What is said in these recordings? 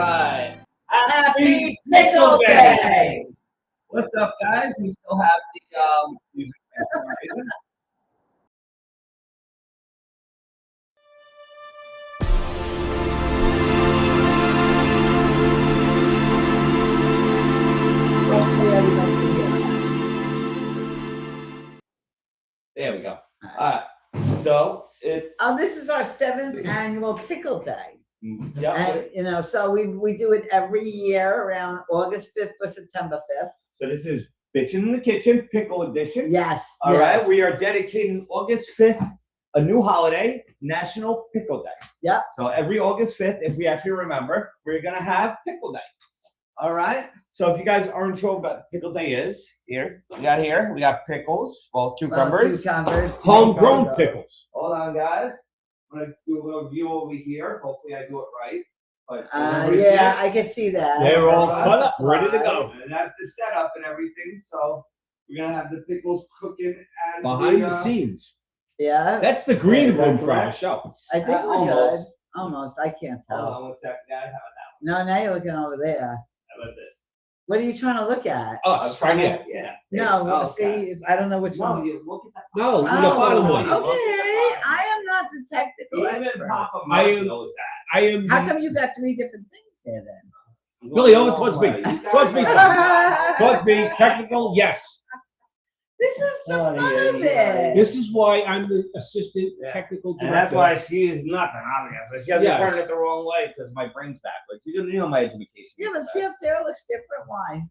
right. Happy Pickle Day! What's up, guys? We still have the music. There we go. All right. So this is our 7th annual Pickle Day. Yeah. And, you know, so we do it every year around August 5th or September 5th. So this is Bitchin in the Kitchen Pickle Edition. Yes. All right. We are dedicating August 5th, a new holiday, National Pickle Day. Yep. So every August 5th, if we actually remember, we're going to have Pickle Day. All right. So if you guys aren't sure what Pickle Day is, we got pickles, cucumbers, homegrown pickles. Hold on, guys. I'm going to do a little view over here. Hopefully I do it right. But yeah, I can see that. They're all cut up, ready to go. And that's the setup and everything. So we're going to have the pickles cooking as behind the scenes. Yeah. That's the green room for our show. I think we're good. Almost. I can't tell. Hold on one second, guys. How about that one? No, now you're looking over there. How about this? What are you trying to look at? Us, right here. Yeah. No, see, I don't know which one. You look at that. No, the bottom one. Okay, I am not the technical expert. I am. How come you got 3 different things there then? Really, over towards me. Towards me, towards me. Technical, yes. This is the fun of it. This is why I'm the assistant technical director. And that's why she is nothing, obviously. She has to turn it the wrong way because my brain's backwards. You know my education. Yeah, but see up there, it looks different. Why?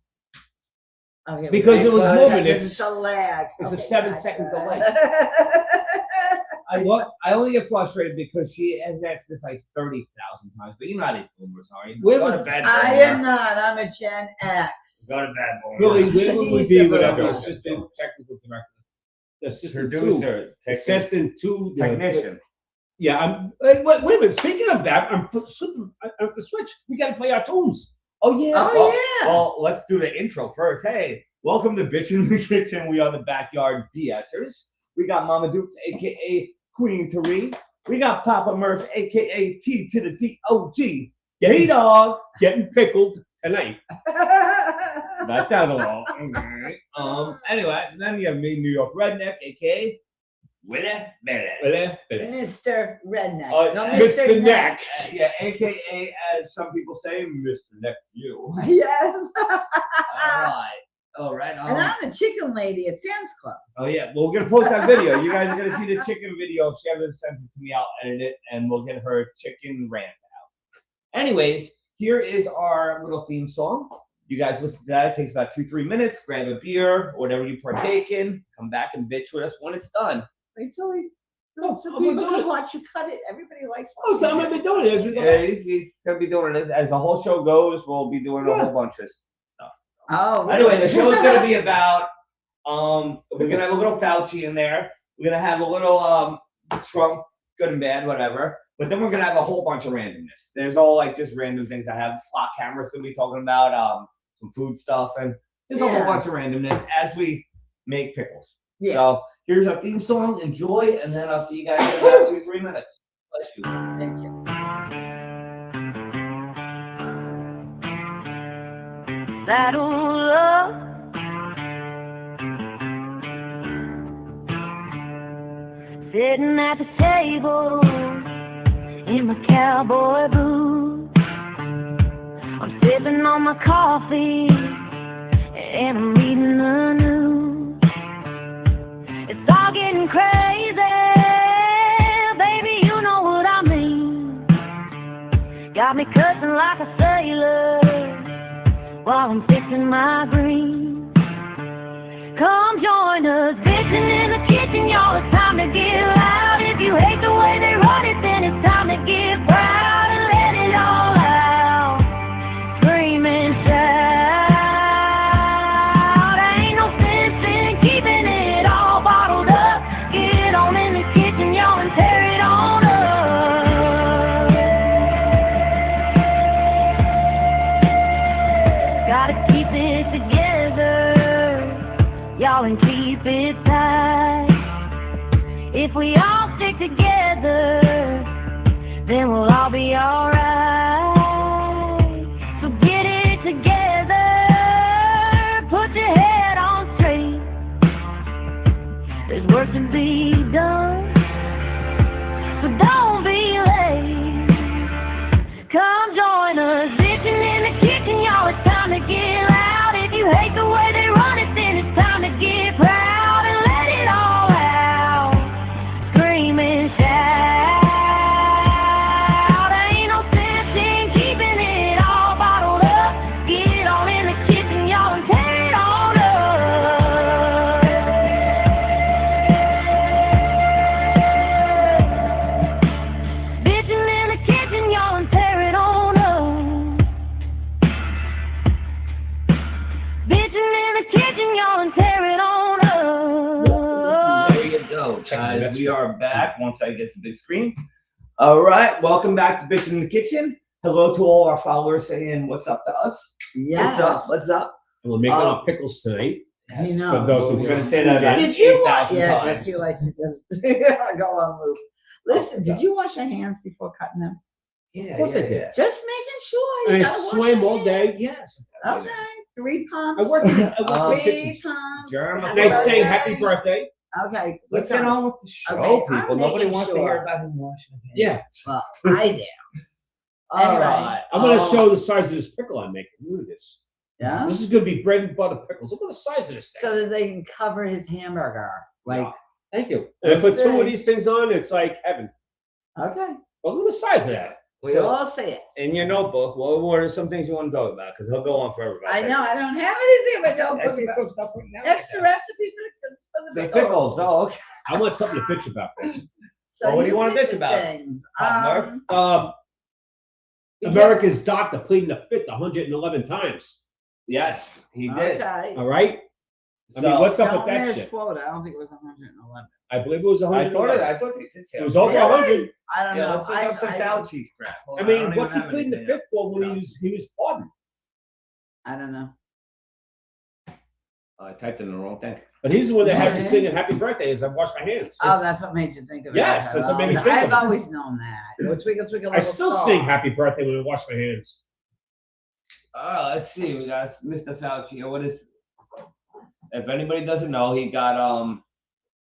Oh, yeah, because it was moving. It's a lag. It's a 7-second delay. I only get frustrated because she has asked this like 30,000 times, but you know how these boomers are. Go to bed. I am not. I'm a Gen X. Go to bed, boomer. Really, where would we be without the assistant technical director? The assistant producer, assistant to technician. Yeah, wait a minute. Speaking of that, I'm for switch. We got to play our tunes. Oh yeah. Well, let's do the intro first. Hey, welcome to Bitchin in the Kitchen. We are the BackyardBSers. We got Mama Dukes, aka Queen Therese. We got Papa Murph, aka T to the D-O-G. Dog getting pickled tonight. That sounds a little. Anyway, then you have me, New York Redneck, aka Willie Billy. Mr. Redneck. No, Mr. Neck. Yeah, aka as some people say, Mr. Neck you. Yes. All right. And I'm the chicken lady at Sam's Club. Oh yeah, well, we're gonna post that video. You guys are gonna see the chicken video. If she ever sends it to me, I'll edit it, and we'll get her chicken rant out. Anyways, here is our little theme song. You guys listen to that. It takes about 2-3 minutes. Grab a beer, whatever you partake in. Come back and bitch with us when it's done. Wait till people can watch you cut it. Everybody likes watching. I'm gonna be doing it. Yeah, he's gonna be doing it as the whole show goes. We'll be doing a whole bunch of stuff. Oh. Anyway, the show is gonna be about. We're gonna have a little Fauci in there. We're gonna have a little Trump, good and bad, whatever. But then we're gonna have a whole bunch of randomness. There's all like just random things. I have slot cameras gonna be talking about some food stuff, and there's a whole bunch of randomness as we make pickles. Yeah. So here's our theme song. Enjoy, and then I'll see you guys in about 2-3 minutes. Bless you. Thank you. That old love sitting at the table in my cowboy boots. I'm sipping on my coffee and I'm reading the news. It's all getting crazy, baby, you know what I mean. Got me cussing like a sailor while I'm fixing my greens. Come join us, bitchin' in the kitchen, y'all. It's time to get loud. If you hate the way they run it, then it's time to get proud and let it all out. Scream and shout. Ain't no sense in keeping it all bottled up. Get on in the kitchen, y'all, and tear it on up. Gotta keep it together, y'all, and keep it tight. If we all stick together, then we'll all be alright. join us. Bitchin' in the kitchen, y'all, it's time to get loud. If you hate the way they run it, then it's time to get proud and let it all out. Scream and shout. Ain't no sense in keeping it all bottled up. Get on in the kitchen, y'all, and tear it on up. Bitchin' in the kitchen, y'all, and tear it on up. Bitchin' in the kitchen, y'all, and tear it on up. There you go, guys. We are back once I get the big screen. All right, welcome back to Bitchin' in the Kitchen. Hello to all our followers saying what's up to us. Yes. What's up? What's up? And we're making our pickles tonight. You know. For those who We're gonna say that about Did you 8,000 Yeah, times. yes, he likes to just go on loop. Listen, did you wash your hands before cutting them? Yeah, Of course I did. Just making sure. You And I gotta wash swam your all day. hands. Yes. Okay, 3 pumps. I worked in the Three kitchen. pumps. Germaphobe. And I sang happy birthday. Okay, Let's get on with the show, Okay, I'm people. Nobody making wants to sure. hear about him washing his hands. Yeah. Well, I do. All Anyway. right. I'm going to show the size of this pickle I'm making. Look at this. Yeah. This is going to be bread and butter pickles. Look at the size of this thing. So that they can cover his hamburger. Like, Thank you. And I put Let's 2 of see. these things on. It's like heaven. okay, But look at the size of that. we So- all see it. In your notebook, what are some things you want to talk about? Because he'll go on forever. about I that. know, I don't have anything but I notebook. see some stuff right now. That's the recipe for The the pickles. Oh, okay. I want something to bitch about this. So Well, what do you wanna pick bitch the about? things. Hot nerve? America's doctor pleading the fifth 111 times. Yes, he did. Okay. All right? I mean, So- what's up Tell with me that his shit? quote. I don't think it was 111. I believe it was I 111. thought he did say It was over Really? 100. I don't Yeah, know. let's look up some Fauci crap. Hold I on, mean, don't what's he even have pleading the anything fifth for when he was pardoned? I don't know. up. I typed in the wrong thing. But he's the one that had me Okay. singing happy birthday as I washed my hands. Oh, that's what made you think of it. Yes, that's what made me think I've of it. always known that. Twinkle, twinkle, I little still star. sing happy birthday when I wash my hands. Let's see. We got Mr. Fauci. What is? If anybody doesn't know, he got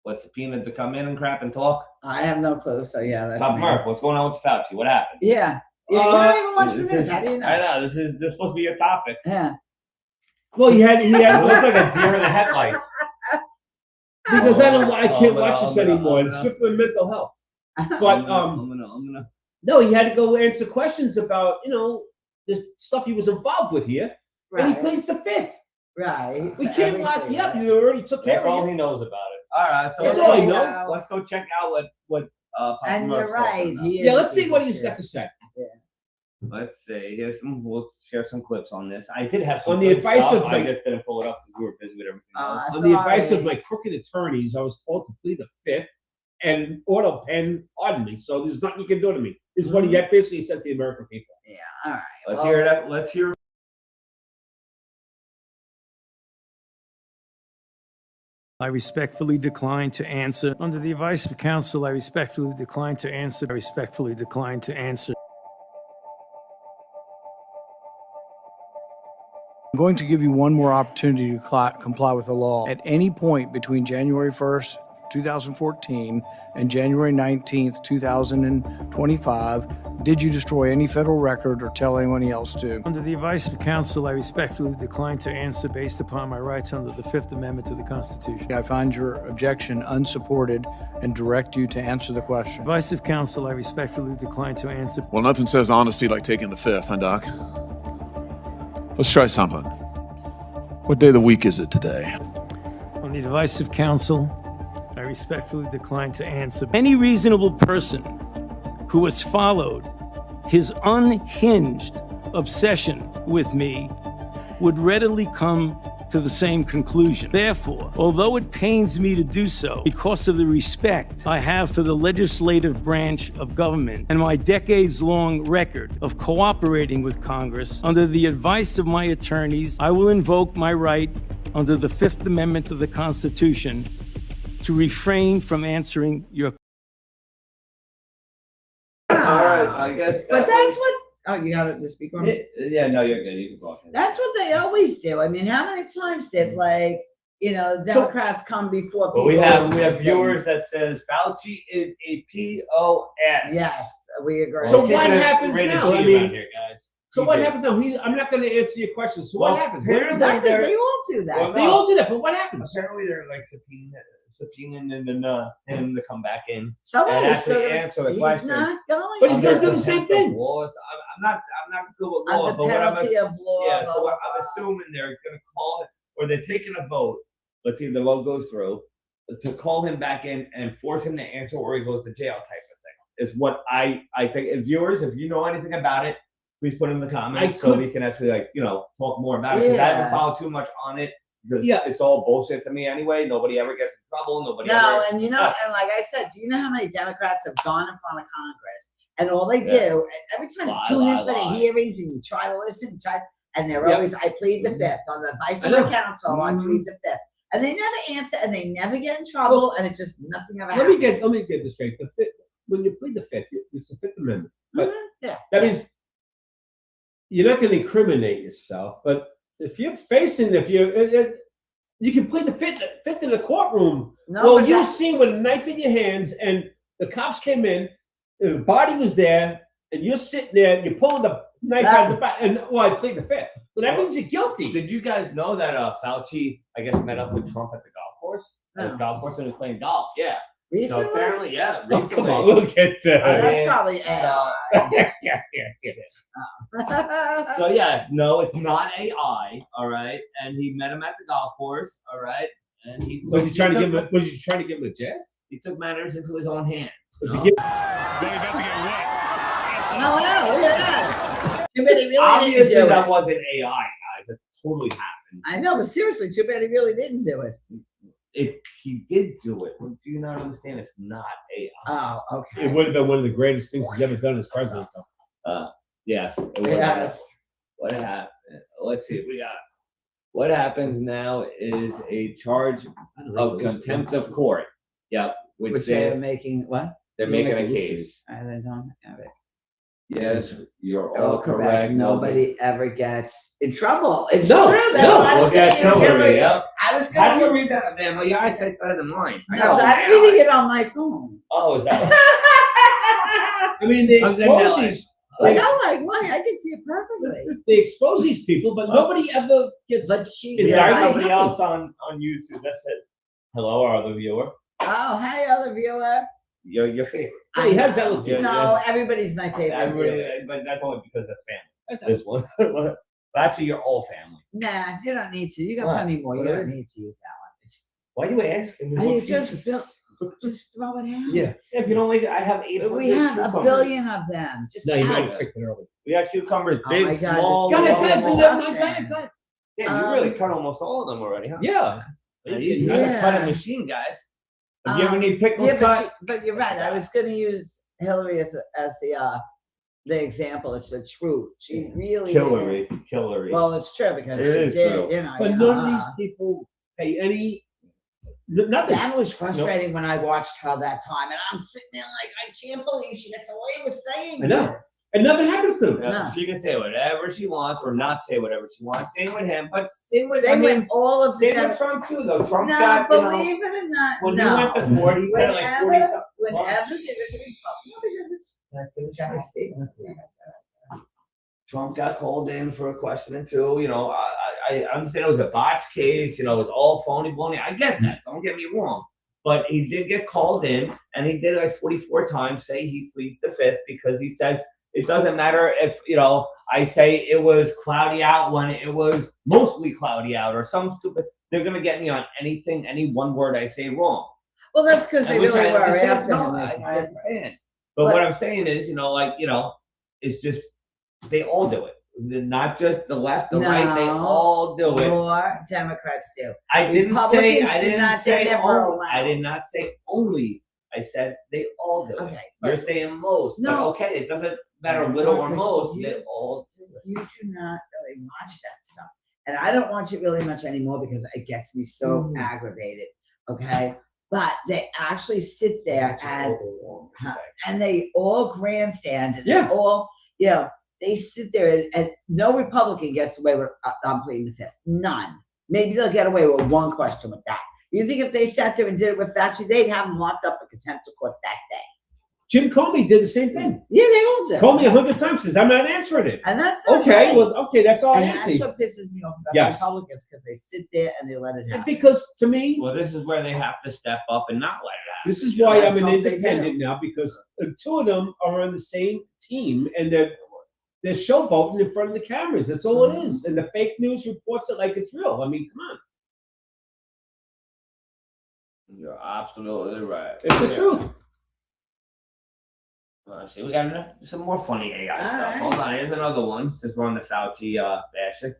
what's subpoenaed to come in and crap and talk. I have no clue. So yeah, that's Bob me. Murph, what's going on with Fauci? What happened? Yeah. Yeah, you don't even watch the This news. is- How do you know? I know this is supposed to be your topic. Yeah. Well, he had It looks like a deer in the headlights. because I can't I'm watch gonna- this I'm gonna- anymore. I'm It's gonna- good for mental health. But I'm gonna. no, he had to go answer questions about this stuff he was involved with here, and he Right. pleads the fifth. Right. We for can't lock everything, you up. right. You already took care That's all of it. he knows about it. All right, so That's let's all go- I know. Let's go check out what Papa And Murph's you're talking right. about. He is Yeah, a let's see piece what of he's shit. got to say. Let's see. We'll share some clips on this. I did have some On the good advice stuff. of I my- just didn't pull it up because we were busy with everything else. Uh, On the advice of Sorry. my crooked attorneys, I was told to plead the fifth and auto pen pardon me. So there's nothing you can do to me. This is what he had basically said to the American people. Yeah. All right. Let's well, hear that. Let's hear. I respectfully decline to answer. Under the advice of counsel, I respectfully decline to answer. I respectfully decline to answer. I'm going to give you one more opportunity to comply with the law. At any point between January 1st, 2014 and January 19th, 2025, did you destroy any federal record or tell anyone else to? Under the advice of counsel, I respectfully decline to answer based upon my rights under the Fifth Amendment to the Constitution. I find your objection unsupported and direct you to answer the question. Advice of counsel, I respectfully decline to answer. Well, nothing says honesty like taking the fifth, huh, Doc? Let's try something. What day of the week is it today? On the advice of counsel, I respectfully decline to answer. Any reasonable person who has followed his unhinged obsession with me would readily come to the same conclusion. Therefore, although it pains me to do so because of the respect I have for the legislative branch of government and my decades-long record of cooperating with Congress, under the advice of my attorneys, I will invoke my right under the Fifth Amendment of the Constitution to refrain from answering your. All right, I guess. But that's what. Oh, you got it. This before. Yeah, no, you're good. You can talk. That's what they always do. I mean, how many times did Democrats come before people? But we have with viewers things? that says Fauci is a POS. Yes, we agree. So We're what keeping it happens rated now? G I mean- around here, guys. So what happens now? I'm not going to answer your question. So Well, what happens? apparently That's it, they're- they all do that. Well, They all do that, but what happens? Apparently they're like subpoenaing him to come back in. Somebody and is actually still gonna, answer the he's questions. not going. But he's Under gonna do the contempt same of thing. laws. I'm not good with law, Under but what I'm penalty of law. yeah, blah, so blah, I'm blah. assuming they're gonna call it, or they're taking a vote. Let's see if the vote goes through to call him back in and force him to answer, or he goes to jail type of thing. Is what I think. If viewers, if you know anything about it, please put it in the comments so we can actually talk more about it. 'Cause I haven't followed too much on it. Because it's all bullshit to me anyway. Nobody ever gets in trouble. Nobody No, ever. and and like I said, do you know how many Democrats have gone in front of Congress and all they do every time you tune in for the hearings and you try to listen, and they're always, I plead the fifth on the vice of the council. I plead the fifth, and they never answer and they never get in trouble, and it just nothing ever happens. Let me get this straight. The fifth, when you plead the fifth, it's the Fifth Amendment. But Yeah, that means you're not going to incriminate yourself. But if you're you can plead the fifth in the courtroom. no, Well, but you that- see with a knife in your hands, and the cops came in, the body was there, and you're sitting there, you're pulling the knife out of the body, and I plead the fifth. Well, that means you're guilty. Did you guys know that Fauci, I guess, met up with Trump at the golf course? At his golf course and was playing golf. Yeah. recently. So apparently, yeah. Oh, come on, look at Oh, that. that's probably AI. Yeah. So yes, no, it's not AI. All right, and he met him at the golf course. All right, and Was he trying to give him a jab? He took matters into his own hands. Was he No, giving? look at that. Too bad he really didn't Obviously, do that it. wasn't AI, guys. It totally happened. I know, but seriously, too bad he really didn't do it. He did do it. Do you not understand? It's not AI. Oh, okay. It would have been one of the greatest things he's ever done as president. Yes. It was. Yes. What happened? Let's see. We got. What happens now is a charge of contempt of court. Yep. Which they're making what? they're making a case. They don't have it. Yes, you're Oh, all correct. Nobody ever gets in trouble. It's No, true. That's no. what I was Look at gonna Hillary. use. Yep. I was How do you gonna. read that, man? Well, your eyesight's better than mine. I No, got I'm one reading eye. it on my phone. Oh, is that? I mean, they I'm saying expose that, these. Like, I'm like, why? I can see it perfectly. They expose these people, but nobody ever gets. But she. It's Yeah, Sorry, somebody no. else on YouTube. That's it. Hello, our other viewer. Oh, hey, other viewer. Your favorite. Hey, how's that look? Yeah, No, everybody's my favorite. Everybody, viewers. but that's only because that's family. How's that This one. But actually, you're all family. Nah, you don't need to. You got What? plenty more. You Whatever. don't need to use that one. It's, Why are you asking? I just throw it out. Yeah. If you don't like it, I have 800 We have a cucumbers. billion of them. Just No, you might out. have picked it early. We got cucumbers, Oh big, my God, small. this Go is ahead, go ahead, all go ahead, production. go ahead, go ahead. Yeah, you really cut almost all of them already, huh? Yeah. He's got a Yeah. cutting machine, guys. If you ever need pickles Yeah, cut, but you're right. I was going to use Hillary as the example. It's the truth. She really is. Killery. Well, it's true because It she is did. true. You know. But you none know, of these people pay any. Nothing. That was frustrating when I watched her that time, and I'm sitting there like, I can't believe she gets away with saying I know. this. And nothing happens to them. Yeah, No. she can say whatever she wants or not say whatever she wants. Same with him, but same with Same I mean, with all of the same with Democrats. Trump too, though. Trump No, got believe it or not, when no. he went to court, he said like 40 something. Whenever there is a Republican, because it's Trump got called in for a question or two. You know, I understand it was a botched case. You know, it was all phony, baloney. I get that. Don't get me wrong. But he did get called in, and he did like 44 times say he pleads the fifth because he says it doesn't matter if, you know, I say it was cloudy out when it was mostly cloudy out or some stupid. They're going to get me on anything, any one word I say wrong. Well, that's because they And which really I were understand. after No, him. I There's a understand. difference. But what I'm saying is, you know, like, you know, it's just they all do it. Not just the left, the right, they No. all do it. More Democrats do. I did not Never say allow. only. I did not say only. I said they all do it. Okay. You're saying most. But No. okay, it doesn't matter little or Because most. you- They all do it. You do not really watch that stuff. And I don't watch it really much anymore because it gets me so aggravated. Okay. But they actually sit there and they all grandstand and Yeah. they all, you know, they sit there and no Republican gets away with I'm pleading the fifth. None. Maybe they'll get away with one question with that. You think if they sat there and did it with Fauci, they'd have him locked up for contempt of court that day. Jim Comey did the same thing. Yeah, they all do. Call me 100 times, says I'm not answering it. And that's not Okay, right. well, okay, that's all I And answer. that's what pisses me off about Yes. Republicans, because they sit there and they let it happen. Because to me, Well, this is where they have to step up and not let it happen. this is why That's I'm an what they independent now, because two of them are on the same team and they're showboating in front of the cameras. That's all it is. And the fake news reports it like it's real. I mean, come on. You're absolutely right. It's the truth. Let's see, we got some more funny AI All stuff. right. Hold on, here's another one. Since we're on the Fauci bashing.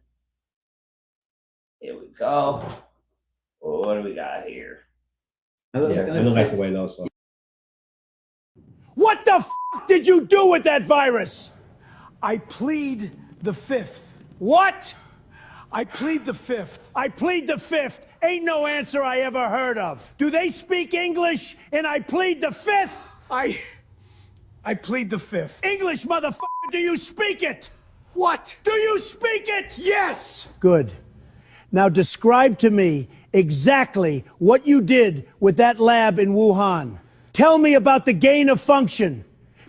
Here we go. What do we got here? I don't like the way those are. What the f did you do with that virus? I plead the fifth. What? I plead the fifth. I plead the fifth. Ain't no answer I ever heard of. Do they speak English and I plead the fifth? I plead the fifth. English, motherfucker, do you speak it? What? Do you speak it? Yes. Good. Now describe to me exactly what you did with that lab in Wuhan. Tell me about the gain of function.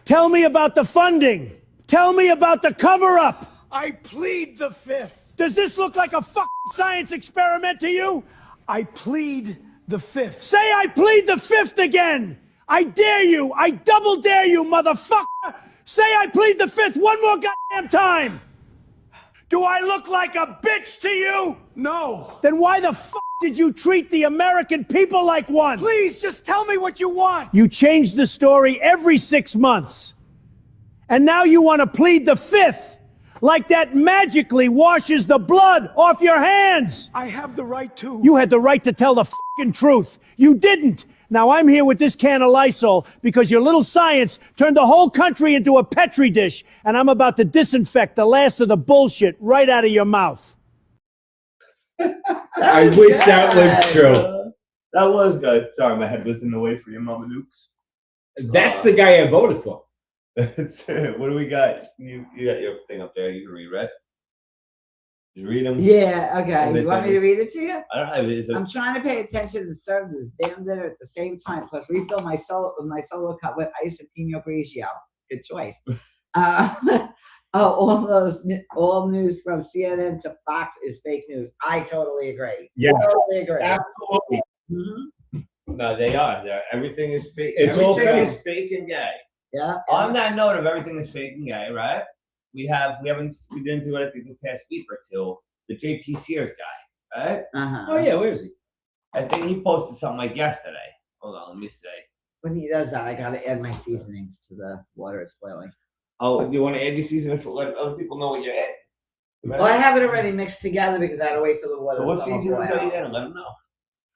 Tell me about the funding. Tell me about the cover-up. I plead the fifth. Does this look like a fucking science experiment to you? I plead the fifth. Say I plead the fifth again. I dare you. I double dare you, motherfucker. Say I plead the fifth one more goddamn time. Do I look like a bitch to you? No. Then why the fuck did you treat the American people like one? Please, just tell me what you want. You change the story every 6 months. And now you want to plead the fifth, like that magically washes the blood off your hands. I have the right to. You had the right to tell the fucking truth. You didn't. Now I'm here with this can of Lysol because your little science turned the whole country into a Petri dish, and I'm about to disinfect the last of the bullshit right out of your mouth. I wish that was true. That was good. Sorry, my head was in the way for your Mama Nukes. That's the guy I voted for. What do we got? You got your thing up there. You can read, right? Just read them. Yeah, okay. You want me to read it to you? I don't have it. I'm trying to pay attention to serve this damn dinner at the same time, plus refill my solo cup with ice and Pinot Grigio. Good choice. All news from CNN to Fox is fake news. I totally agree. Yeah, Totally agree. absolutely. Mm-hmm. No, they are. Everything is fake. It's all everything fake. is fake and gay. Yeah. On that note of everything is fake and gay, right? We didn't do anything the past week or two. The JP Sears guy, right? Uh-huh. Oh yeah, where is he? I think he posted something like yesterday. Hold on, let me see. When he does that, I gotta add my seasonings to the water it's boiling. Oh, you want to add your seasoning to let other people know what you're adding? Right? Well, I have it already mixed together because I had to wait for the water So to what somewhat seasonings are you boil. adding? Let them know.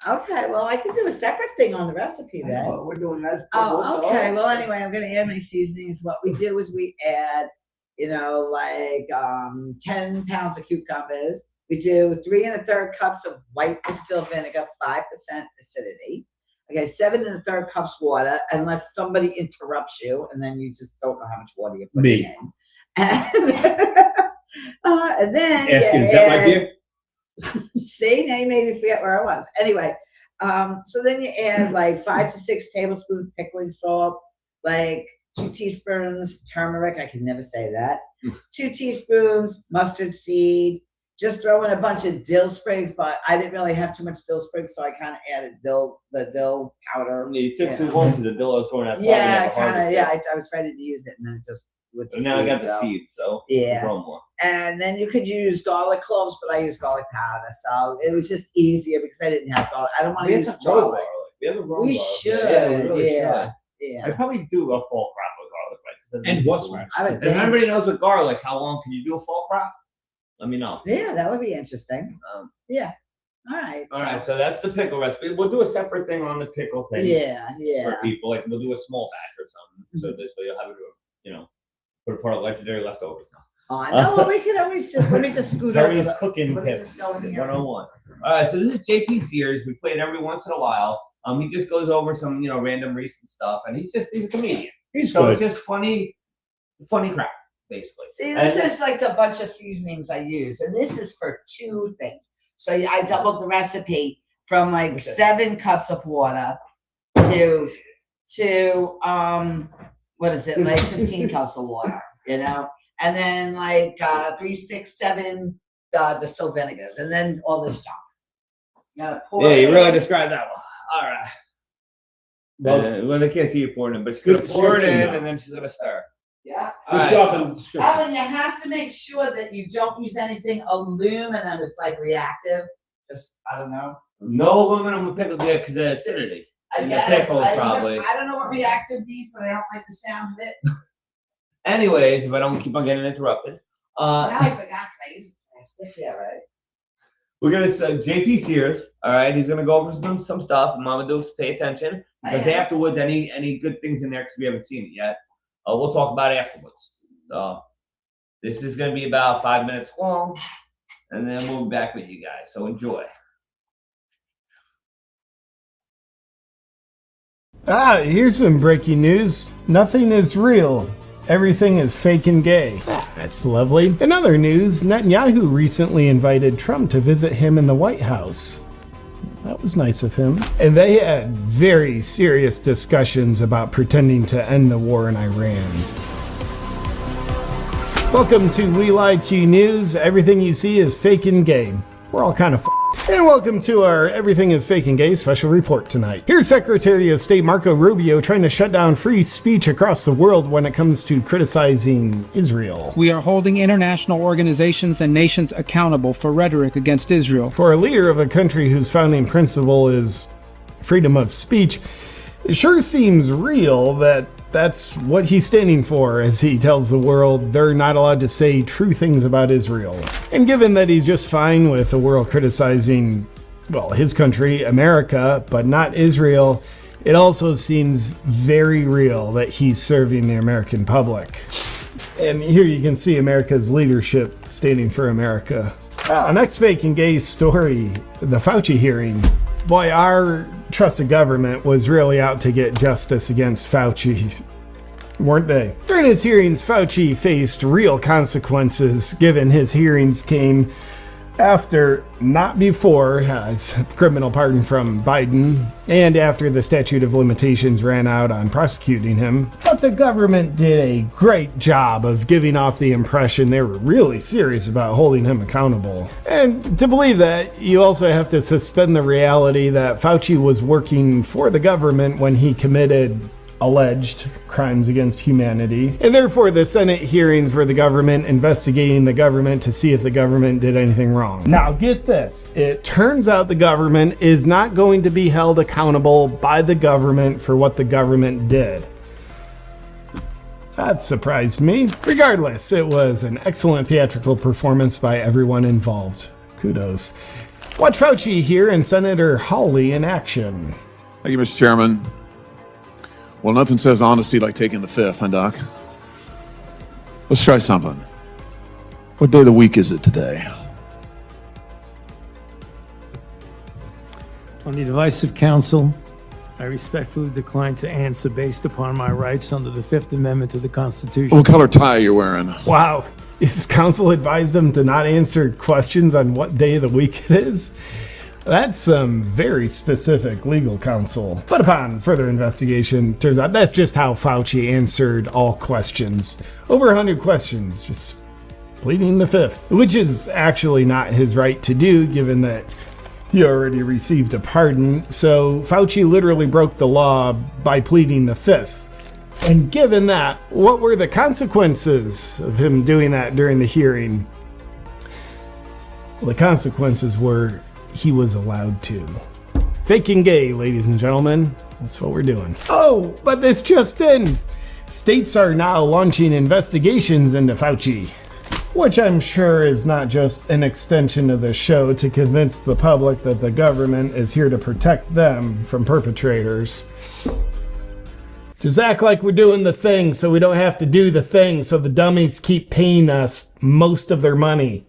Okay, well, I could do a separate thing on the recipe then. We're doing that. Oh, okay. Well, anyway, I'm gonna add my seasonings. What we do is we add, 10 pounds of cucumbers. We do 3 1/3 cups of white distilled vinegar, 5% acidity. Okay, 7 1/3 cups water, unless somebody interrupts you, and then you just don't know how much water you're putting in. And then Asking, is that my beer? See, now you made me forget where I was. Anyway, so then you add like 5 to 6 tablespoons pickling salt, like 2 teaspoons turmeric. I can never say that. 2 teaspoons mustard seed. Just throw in a bunch of dill sprigs, but I didn't really have too much dill sprigs, so I kind of added the dill powder. You took too long because the dill was going outside. Yeah, kind of. Yeah, I was ready to use it, and then it just with the And now I got the so. seeds, so Yeah. grow more. And then you could use garlic cloves, but I used garlic powder, so it was just easier because I didn't have garlic. I don't want to use garlic. We haven't grown We garlic. should, Yeah, we really yeah. should. Yeah. I probably do a fall crop with garlic, right? And horseradish. I would If think. anybody knows with garlic, how long can you do a fall crop? Let me know. Yeah, that would be interesting. Yeah. All right. All right, so that's the pickle recipe. We'll do a separate thing on the pickle thing. Yeah, For yeah. people, like we'll do a small batch or something. So this way you'll have it, put a part of legendary leftovers now. Oh, I know. Well, we could always let me just scoot over. Terry's the- cooking let me tips just go in here. 101. All right, so this is JP Sears. We play it every once in a while. He just goes over some, random recent stuff, and he's a comedian. He's So good. it's just funny crap, basically. See, this And- is like the bunch of seasonings I use, and this is for 2 things. So I doubled the recipe from like 7 cups of water to what is it, like 15 cups of water, you know? And then like 3, 6, 7 distilled vinegars, and then all this junk. You gotta pour Yeah, it you in. really described that one. All right. Well, they can't see you pouring it, but she's gonna pour it in and then she's gonna stir. Yeah. All right, job so- in description. And you have to make sure that you don't use anything aluminum. It's like reactive. Just, I don't know. No aluminum with pickles yet because of acidity. I And the guess. pickles, probably. I don't know what reactive means, but I don't like the sound of it. Anyways, if I don't keep on getting interrupted, Now I forgot, 'cause I used plastic. Yeah, right. we're gonna JP Sears. All right, he's gonna go over some stuff. And Mama Dukes, pay attention because I am. afterwards, any good things in there because we haven't seen it yet. We'll talk about it afterwards. So this is gonna be about 5 minutes long, and then we'll be back with you guys. So enjoy. Here's some breaking news. Nothing is real. Everything is fake and gay. That's lovely. In other news, Netanyahu recently invited Trump to visit him in the White House. That was nice of him. And they had very serious discussions about pretending to end the war in Iran. Welcome to We Lie to You News. Everything you see is fake and gay. We're all kind of f***ed. And welcome to our Everything is Fake and Gay special report tonight. Here's Secretary of State Marco Rubio trying to shut down free speech across the world when it comes to criticizing Israel. We are holding international organizations and nations accountable for rhetoric against Israel. For a leader of a country whose founding principle is freedom of speech, it sure seems real that that's what he's standing for as he tells the world they're not allowed to say true things about Israel. And given that he's just fine with the world criticizing, well, his country, America, but not Israel, it also seems very real that he's serving the American public. And here you can see America's leadership standing for America. Our next fake and gay story, the Fauci hearing. Boy, our trusted government was really out to get justice against Fauci, weren't they? During his hearings, Fauci faced real consequences, given his hearings came after, not before, his criminal pardon from Biden, and after the statute of limitations ran out on prosecuting him. But the government did a great job of giving off the impression they were really serious about holding him accountable. And to believe that, you also have to suspend the reality that Fauci was working for the government when he committed alleged crimes against humanity, and therefore the Senate hearings for the government investigating the government to see if the government did anything wrong. Now get this, it turns out the government is not going to be held accountable by the government for what the government did. That surprised me. Regardless, it was an excellent theatrical performance by everyone involved. Kudos. Watch Fauci here and Senator Hawley in action. Thank you, Mr. Chairman. Well, nothing says honesty like taking the fifth, huh, Doc? Let's try something. What day of the week is it today? On the advice of counsel, I respectfully decline to answer based upon my rights under the Fifth Amendment to the Constitution. What color tie are you wearing? Wow. His counsel advised him to not answer questions on what day of the week it is? That's some very specific legal counsel. But upon further investigation, turns out that's just how Fauci answered all questions. Over 100 questions, just pleading the fifth, which is actually not his right to do, given that he already received a pardon. So Fauci literally broke the law by pleading the fifth. And given that, what were the consequences of him doing that during the hearing? Well, the consequences were he was allowed to. Fake and gay, ladies and gentlemen. That's what we're doing. Oh, but this just in. States are now launching investigations into Fauci, which I'm sure is not just an extension of the show to convince the public that the government is here to protect them from perpetrators. Just act like we're doing the thing so we don't have to do the thing, so the dummies keep paying us most of their money.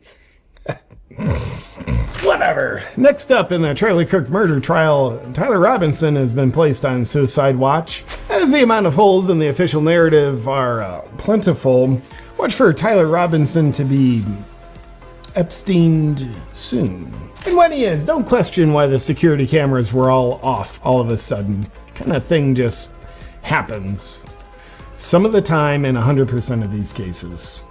Whatever. Next up in the Charlie Kirk murder trial, Tyler Robinson has been placed on suicide watch. As the amount of holes in the official narrative are plentiful, watch for Tyler Robinson to be Epsteined soon. And when he is, don't question why the security cameras were all off all of a sudden. Kind of thing just happens. some of the time in 100% of these cases.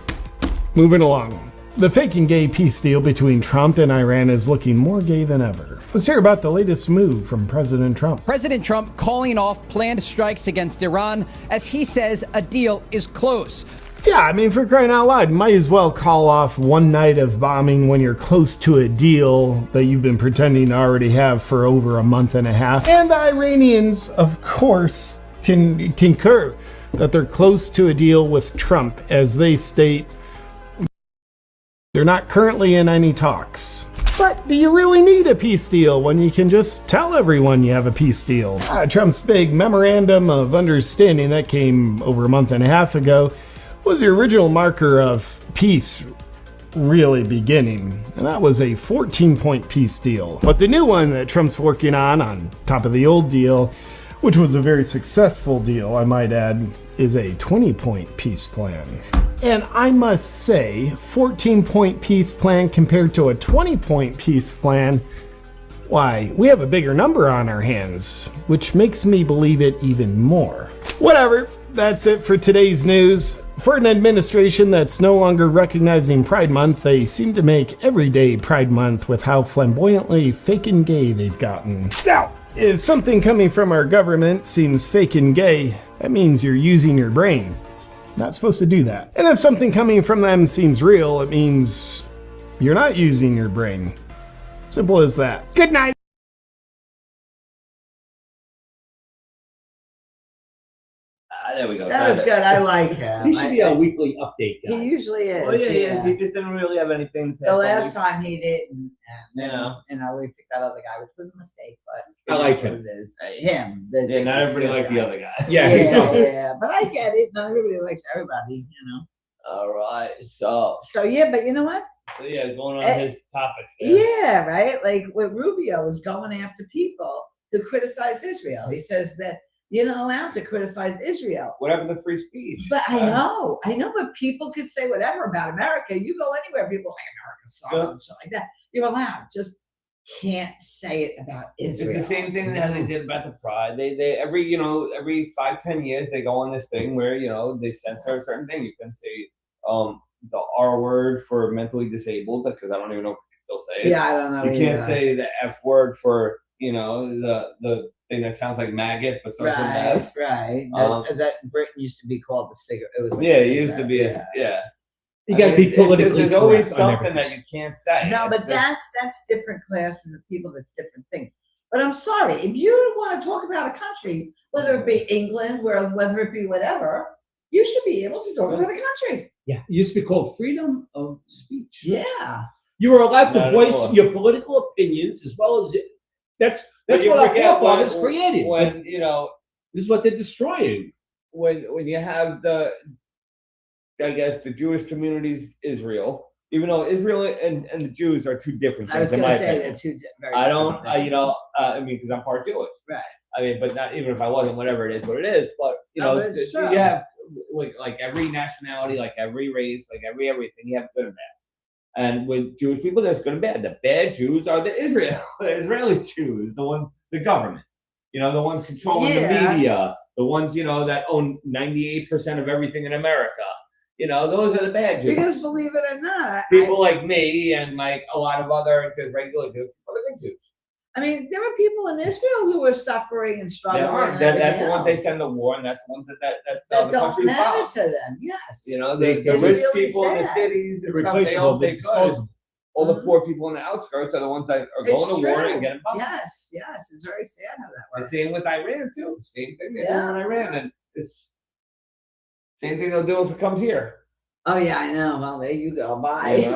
Moving along. The fake and gay peace deal between Trump and Iran is looking more gay than ever. Let's hear about the latest move from President Trump. President Trump calling off planned strikes against Iran as he says a deal is close. Yeah, I mean, for crying out loud, might as well call off one night of bombing when you're close to a deal that you've been pretending to already have for over a month and a half. And the Iranians, of course, can concur that they're close to a deal with Trump, as they state they're not currently in any talks. But do you really need a peace deal when you can just tell everyone you have a peace deal? Trump's big memorandum of understanding that came over a month and a half ago was the original marker of peace really beginning, and that was a 14-point peace deal. But the new one that Trump's working on top of the old deal, which was a very successful deal, I might add, is a 20-point peace plan. And I must say, 14-point peace plan compared to a 20-point peace plan, why, we have a bigger number on our hands, which makes me believe it even more. Whatever, that's it for today's news. For an administration that's no longer recognizing Pride Month, they seem to make every day Pride Month with how flamboyantly fake and gay they've gotten. Now, if something coming from our government seems fake and gay, that means you're using your brain. Not supposed to do that. And if something coming from them seems real, it means you're not using your brain. Simple as that. Good night. There we go. That was good. I like him. He should be a weekly update guy. He usually is. Well, yeah, he is. He just didn't really have anything. The last time he didn't, You we picked that other guy, which was a mistake, but I like is what him. It is. Him. Yeah, not everybody liked the other guy. Yeah, but I get it. Not everybody likes everybody, All right. So yeah, but you know what? So yeah, going on his topics there. Yeah, right. Like with Rubio is going after people who criticize Israel. He says that you're not allowed to criticize Israel. What happened to free speech? But I know, but people could say whatever about America. You go anywhere, people are like America sucks and shit like that. You're allowed, just can't say it about Israel. It's the same thing that they did about the Pride. They every 5-10 years they go on this thing where they censor a certain thing. You can say the R word for mentally disabled, because I don't even know if you can still say it. Yeah, I don't know. You can't say the F word for the thing that sounds like maggot, but starts with F. Right. That Britain used to be called the cigarette. It was like it used to be You got to be politically There's always correct on something that you can't say. No, but that's different classes of people. That's different things. But I'm sorry, if you want to talk about a country, whether it be England, whether it be whatever, you should be able to talk about a country. Yeah, it used to be called freedom of speech. Yeah. You were allowed to Not voice your political opinions as well as that's what our forefathers created. When this is what they're destroying. When you have the Jewish communities, Israel, even though Israel and the Jews are two different things. I was going to say they're two very I don't, different things. because I'm part Jewish. Right. I mean, but not even if I wasn't, whatever it is, what it is. But but it's true. you have like every nationality, like every race, like everything. You have good and bad. And with Jewish people, there's good and bad. The bad Jews are the Israeli Jews, the government. The ones controlling the media, the ones that own 98% of everything in America. Those are the bad Jews. Because believe it or not, people like me and like a lot of other just regular Jews are the good Jews. I mean, there are people in Israel who are suffering and struggling. That's the ones they send to war, and that's the ones that don't countries matter bomb. to them. Yes. The rich people in the cities, they all stay good. All the poor people in the outskirts are the ones that are going to war and getting bombed. Yes, it's very sad how that works. The same with Iran too. Same thing they do in Iran, and it's same thing they'll do if it comes here. Oh yeah, I know. Well, there you go. Bye.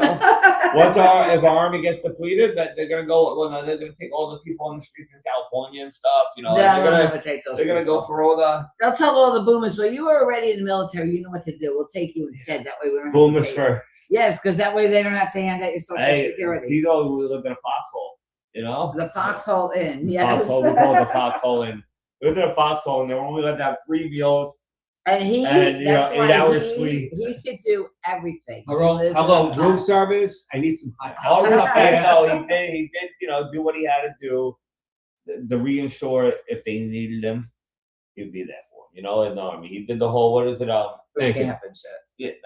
If our army gets depleted, that they're gonna go. Well, no, they're gonna take all the people on the streets in California and stuff. No, they'll never take those. They're gonna go for all the. They'll tell all the boomers, "Well, you were already in the military. You know what to do. We'll take you instead. That way we don't." Boomers first. Yes, because that way they don't have to hand out your social security. Tito, we lived in a foxhole. The foxhole inn. Yes. Foxhole. We call it the foxhole inn. We lived in a foxhole, and they were only allowed to have 3 meals. And 8 hours sleep. He could do everything. Hello, room service. I need some hot All towels. he did, do what he had to do to reinsure if they needed him, he'd be there for You know, in the Army. He did the whole, what is it? Thank you. Camp and shit.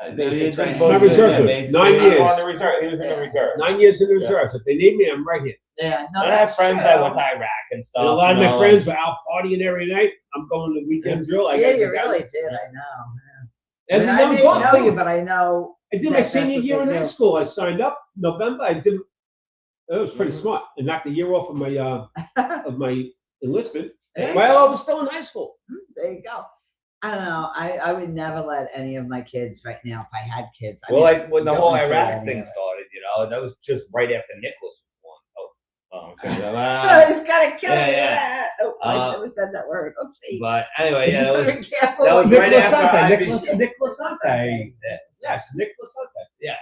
Yeah, Basic training. My reserve, basic 9 training. years. On the reserve. He was in the reserve. 9 years in the reserves. If they need me, I'm right here. Yeah, no, And I have that's friends true. that went to Iraq and stuff. And a lot of you my know, friends were out partying every night. I'm going to weekend drill. Yeah, you really did. I know. As a I young didn't buck, know too. you, but I know. I did my that's senior what year they in do. high school. I signed up November. I did. It was pretty smart. I knocked a year off of my enlistment There you while go. I was still in high school. There you go. I don't know. I would never let any of my kids right now, if I had kids. Well, like when the don't whole want to Iraq let thing any of it. started, you know, that was just right after Nicholas won. He's got to kill Yeah, you. yeah. Oh, I should have said that word. Oopsie. But anyway, yeah, that was, Be careful. that was what you right Nicholas after I Sante. became, Nicholas Sante. Yes, Nicholas Sante. yes.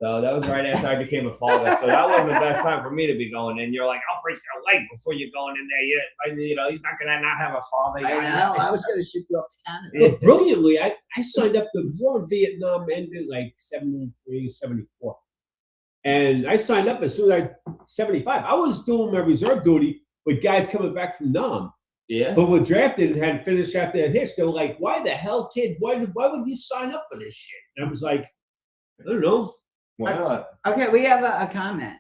So that was right after I became a father. So that wasn't the best time for me to be going in. You're like, I'll break your leg before you're going in there. You know, he's not gonna not have a father. I know. I was going to shoot you off to Canada. Yeah. Brilliantly, I signed up. The war in Vietnam ended like 73, 74. And I signed up as soon as I 75. I was doing my reserve duty with guys coming back from Nam. Yeah. But were drafted and had finished out their hitch. They were like, why the hell, kid? Why would you sign up for this shit? And I was like, I don't know. Why not? Okay, we have a comment.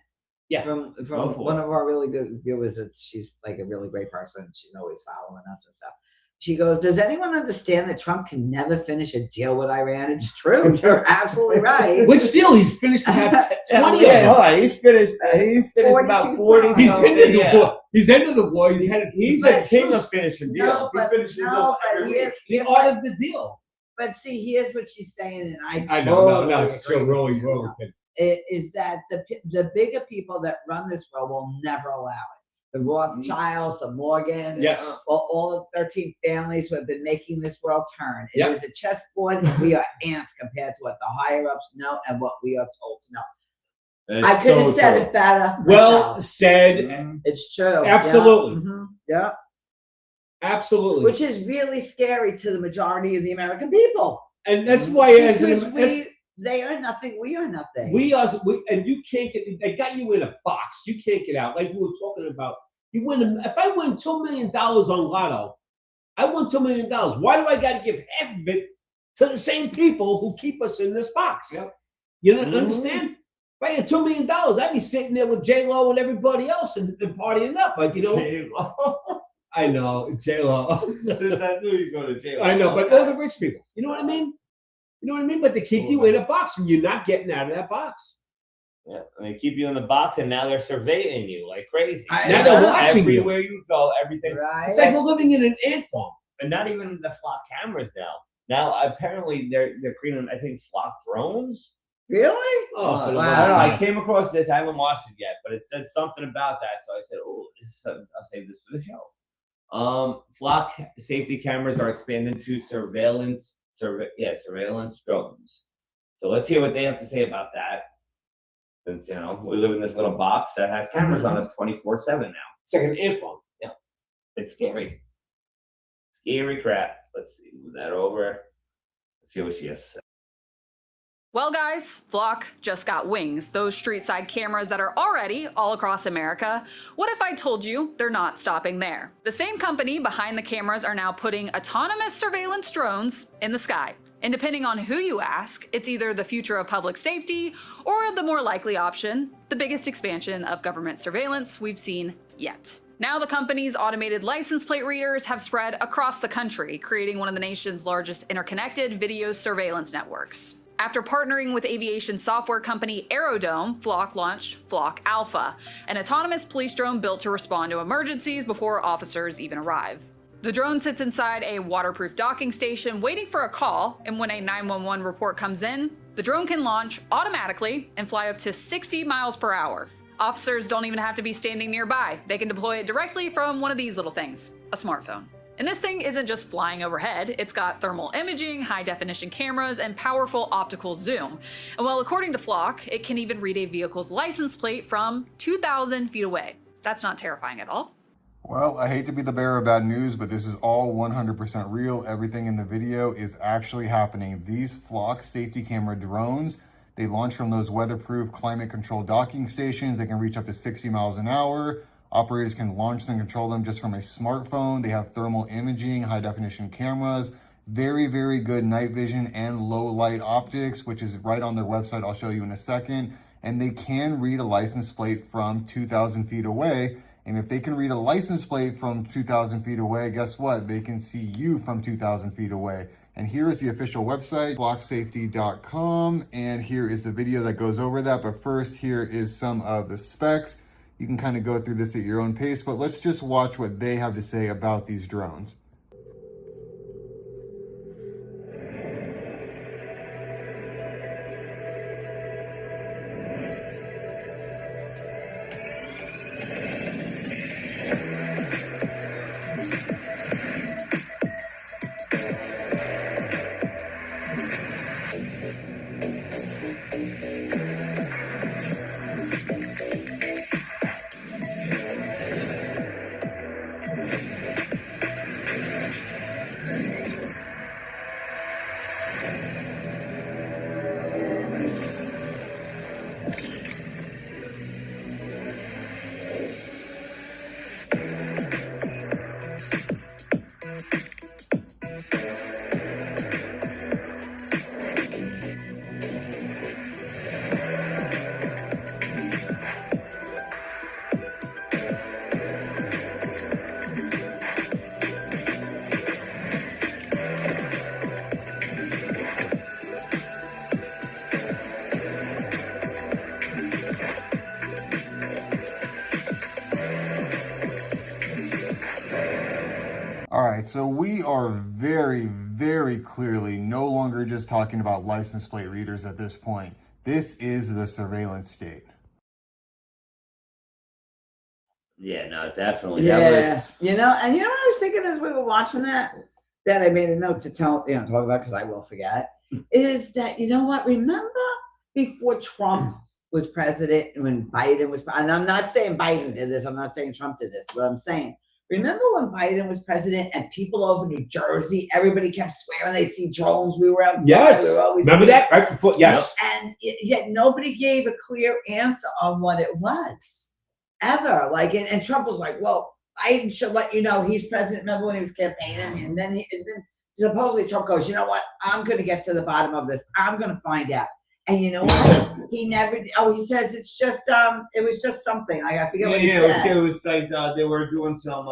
Yeah. From Go for one it. of our really good viewers. That she's like a really great person. She's always following us and stuff. She goes, does anyone understand that Trump can never finish a deal with Iran? It's true. You're absolutely right. Which deal? He's finished about 20 of Yeah, them. hold on. He's finished about 42 40. times. He's something, ended the yeah. war. He's ended the war. He's the king of finishing deals. No, but, he finishes them no, every but week. The art of the deal. but see, here's what she's saying, and I know. No, totally it's still agree with rolling, you. rolling. Is that the bigger people that run this world will never allow it. The Rothschilds, the Morgans, Yes. all of 13 families who have been making this world turn. It Yep. is a chessboard, and we are ants compared to what the higher ups know and what we are told to know. It's I could have so said true. it better. Well myself. said. It's true. Absolutely. Yeah. Mhm. Yeah. Absolutely. Which is really scary to the majority of the American people. And that's why Because they are nothing, we are nothing. and you can't get. They got you in a box. You can't get out. Like we were talking about. You win. If I win $2 million on Lotto, I won $2 million. Why do I got to give half of it to the same people who keep us in this box? Yep. You don't understand? If I had $2 million, I'd be sitting there with J-Lo and everybody else and partying up. But you know, J-Lo. I know J-Lo. That's who you go to jail. I know, but all the rich people. You know what I mean? You know what I mean? But they keep you in a box, and you're not getting out of that box. Yeah, and they keep you in the box, and now they're surveying you like crazy. Now they're watching you. Everywhere you go, everything. Right? It's like we're living in an ant farm. And not even the flock cameras now. Now apparently they're creating, I think, flock drones. Really? Oh, for the I wow. don't know. love I of came across this. I haven't watched it yet, but it said something about that. So I said, "Oh, I'll save this for the show." Flock safety cameras are expanded to surveillance drones. So let's hear what they have to say about that. Since we live in this little box that has cameras on us 24/7 now. It's like an ant farm. Yeah, it's scary. Scary crap. Let's see, move that over. Let's see what she has to say. Well, guys, Flock just got wings. Those street side cameras that are already all across America. What if I told you they're not stopping there? The same company behind the cameras are now putting autonomous surveillance drones in the sky. And depending on who you ask, it's either the future of public safety or the more likely option, the biggest expansion of government surveillance we've seen yet. Now the company's automated license plate readers have spread across the country, creating one of the nation's largest interconnected video surveillance networks. After partnering with aviation software company Aerodome, Flock launched Flock Alpha, an autonomous police drone built to respond to emergencies before officers even arrive. The drone sits inside a waterproof docking station waiting for a call, and when a 911 report comes in, the drone can launch automatically and fly up to 60 miles per hour. Officers don't even have to be standing nearby. They can deploy it directly from one of these little things, a smartphone. And this thing isn't just flying overhead, it's got thermal imaging, high-definition cameras, and powerful optical zoom. And well, according to Flock, it can even read a vehicle's license plate from 2,000 feet away. That's not terrifying at all. Well, I hate to be the bearer of bad news, but this is all 100% real. Everything in the video is actually happening. These Flock safety camera drones, they launch from those weatherproof, climate-controlled docking stations. They can reach up to 60 miles an hour. Operators can launch and control them just from a smartphone. They have thermal imaging, high definition cameras, very, very good night vision and low light optics, which is right on their website. I'll show you in a second. And they can read a license plate from 2,000 feet away. And if they can read a license plate from 2,000 feet away, guess what? They can see you from 2,000 feet away. And here is the official website, flocksafety.com. And here is the video that goes over that. But first, here is some of the specs. You can kind of go through this at your own pace, but let's just watch what they have to say about these drones. All right, so we are very, very clearly no longer just talking about license plate readers at this point. This is the surveillance state. Yeah, no, definitely. Yeah, That was, you know what I was thinking as we were watching that I made a note to talk about because I will forget, is that, you know what, remember before Trump was president and when Biden was, and I'm not saying Biden did this, I'm not saying Trump did this, but I'm saying, remember when Biden was president and people over New Jersey, everybody kept swearing they'd see drones, we were outside. Yes, we were always remember seeing, that? Right before, yes. and yet nobody gave a clear answer on what it was, ever. Like, and Trump was like, well, Biden should let you know he's president. Remember when he was campaigning? And then supposedly Trump goes, you know what? I'm going to get to the bottom of this. I'm going to find out. And you know what? He never. Oh, he says it's just it was just something. Like, I forget what he said. It was like they were doing some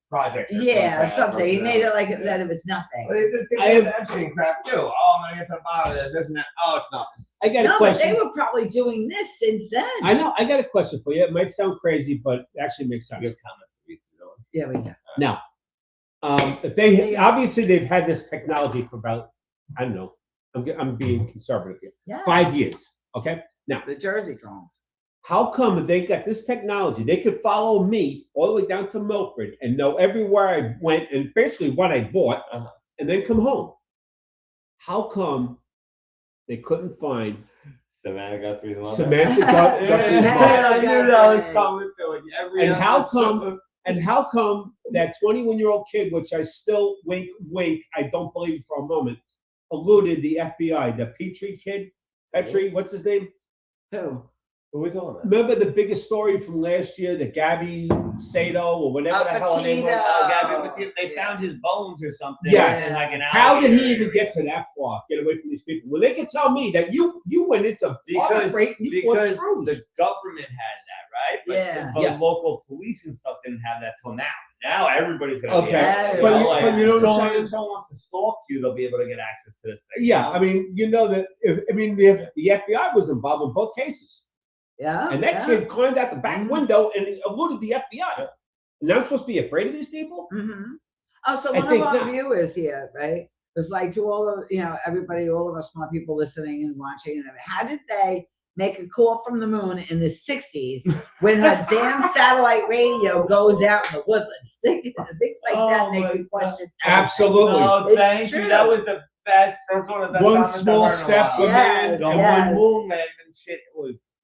project. Or something. He made it like that it was nothing. Well, they have that shit crap too. Oh, I'm gonna get to the bottom of this, isn't it? Oh, it's nothing. I got a question. But they were probably doing this since then. I know. I got a question for you. It might sound crazy, but it actually makes sense. Yeah, we can. Now, if they obviously they've had this technology for about, I don't know, I'm being conservative here. Yeah. 5 years. Okay. Now the Jersey drones. How come they got this technology? They could follow me all the way down to Milford and know everywhere I went and basically what I bought, and then come home. How come they couldn't find Samantha Guthrie's mother? Samantha Guthrie's mother. I knew that was coming to it. And how come that 21-year-old kid, which I still wink, I don't believe for a moment, eluded the FBI, the Petrie, what's his name? Who? Who are we talking about? Remember the biggest story from last year, the Gabby Sato or whatever the hell her name was? Gabby, they found his bones or something. Yes. In like an How did he even get to that far? Get away from these people. Well, they can tell me that you went into freight and you bought screws. The government had that, right? But Yeah. the local police and stuff didn't have that till now. Now everybody's gonna be able to. But you know what I'm saying? If someone wants to stalk you, they'll be able to get access to this thing. Yeah, I mean, you know that. The FBI was involved in both cases. Yeah. And that kid climbed out the back window and eluded the FBI. And I'm supposed to be afraid of these people? Mm-hmm. Oh, so one of our viewers here, right? Was like to all of everybody, all of us smart people listening and watching, and how did they make a call from the moon in the 60s when her damn satellite radio goes out in the woodlands? Things like that make me question. Absolutely. Oh, thank you. That was the best. One small step for man, one moon man and shit.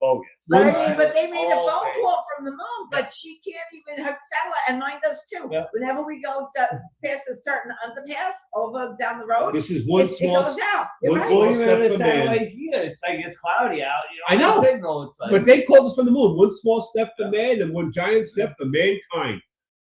bogus. But, Once- but they made a phone Okay. call from the moon, but she can't even her satellite, and mine does too. Yeah. Whenever we go to past a certain underpass over down the road, This is one it small. goes out. You're one right. small Well, step even the for man. satellite here, it's like it's cloudy out. You I know. Signal, it's like, But they called us from the moon. One small step for man and one giant step for mankind.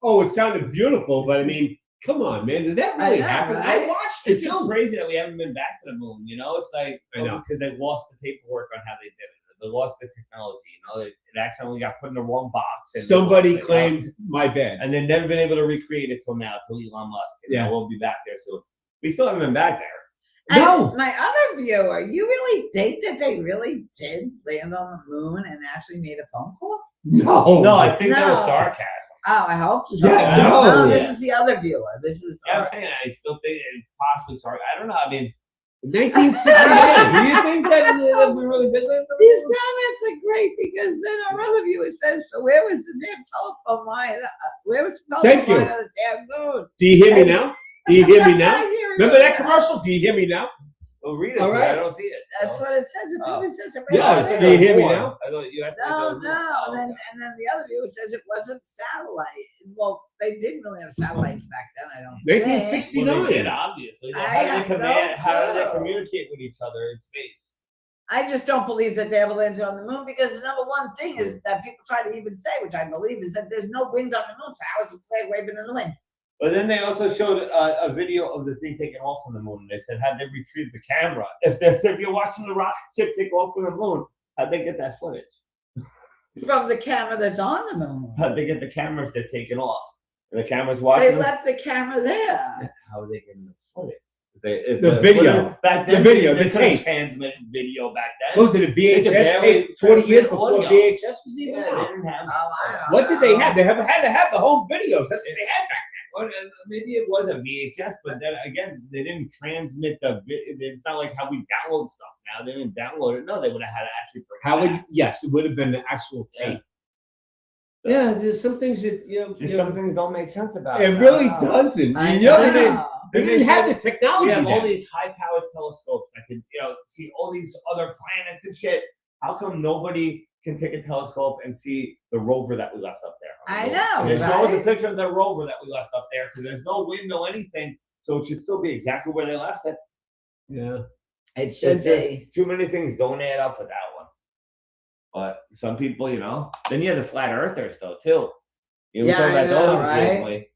Oh, it sounded beautiful, but I mean, come on, man. Did that really I know, happen? right? I watched it it's just too. crazy that we haven't been back to the moon. You know, it's like I know. because they lost the paperwork on how they did it. They lost the technology. You know, it accidentally got put in the wrong box. And Somebody they lost it. claimed my bed. and they've never been able to recreate it till now, till Elon Musk. And Yeah. we'll be back there soon. We still haven't been back there. And No. my other viewer, you really think that they really did land on the moon and actually made a phone call? No. No, I think that was No. sarcasm. Oh, I hope so. Yeah, no. This Yeah. is the other viewer. This is Yeah, I'm saying I still think it's possibly sarcasm. I don't know. I mean, 1969. Do you think that we really did that? These comments are great because then our other viewer says, "So where was the damn telephone line? Where was the Thank telephone you. line on the damn moon?" Do you hear me now? Do you hear me now? I hear Remember you. that commercial? Do you hear me now? well, read it. All 'cause right. I don't see it. That's so. what it says. It Oh. really says it right Yeah, there. do you hear me now? I thought you had to No, go no. more. And then the other viewer says it wasn't satellite. Well, they didn't really have satellites back then. I don't think. 1969. Well, they did, obviously. I How do they have command? no How do they clue. communicate with each other in space? I just don't believe that they ever landed on the moon because the number one thing is that people try to even say, which I believe, is that there's no wind on the moon. So how is the flag waving in the wind? But then they also showed a video of the thing taking off from the moon. They said, had they retrieved the camera? If you're watching the rocket ship take off from the moon, how'd they get that footage? From the camera that's on the moon. How'd they get the camera if they're taking off? And the camera's They watching them? left the camera there. How are they getting the footage? If The video. footage- Back The then, video, they the couldn't tape. transmit video back then. What was it, a They could VHS barely tape 20 years transmit before audio. VHS was even Yeah, they out? didn't have. Oh, I don't What did they know. have? They had to have the home videos. That's what they had back Well, maybe it was a VHS, but then again, they didn't transmit the. It's not like how we download stuff now. They didn't download it. No, they would have had to actually. then. How would? Yes, it would have been the actual tape. Yeah, there's some things that Just some things don't make sense about It it. really Wow. doesn't. I You know, know. they didn't have the technology. We have all then. these high-powered telescopes that can, see all these other planets and shit. How come nobody can take a telescope and see the rover that we left up there? I know, They show us a right? picture of the rover that we left up there because there's no wind, no anything, so it should still be exactly where they left it. Yeah. It should It's just be. too many things don't add up with that one. But some people, then you have the flat earthers though too. We Yeah, talk I about know, those right? recently.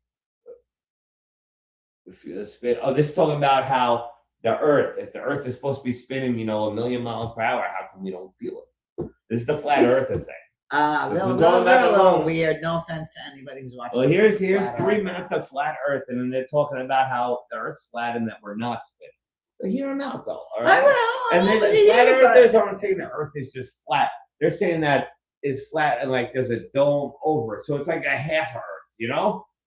If you spin, this is talking about how the Earth, if the Earth is supposed to be spinning, 1,000,000 miles per hour, how come we don't feel it? This is the flat earther thing. Those we're talking are about a the little moon. weird. No offense to anybody who's watching. Well, this here's flat 3 Earth. minutes of flat Earth, and then they're talking about how the Earth's flat and that we're not spinning. So hear them out, though. All right. I will. And then Nobody the flat here, but- earthers aren't saying the Earth is just flat. They're saying that it's flat and like there's a dome over it, so it's like a half Earth,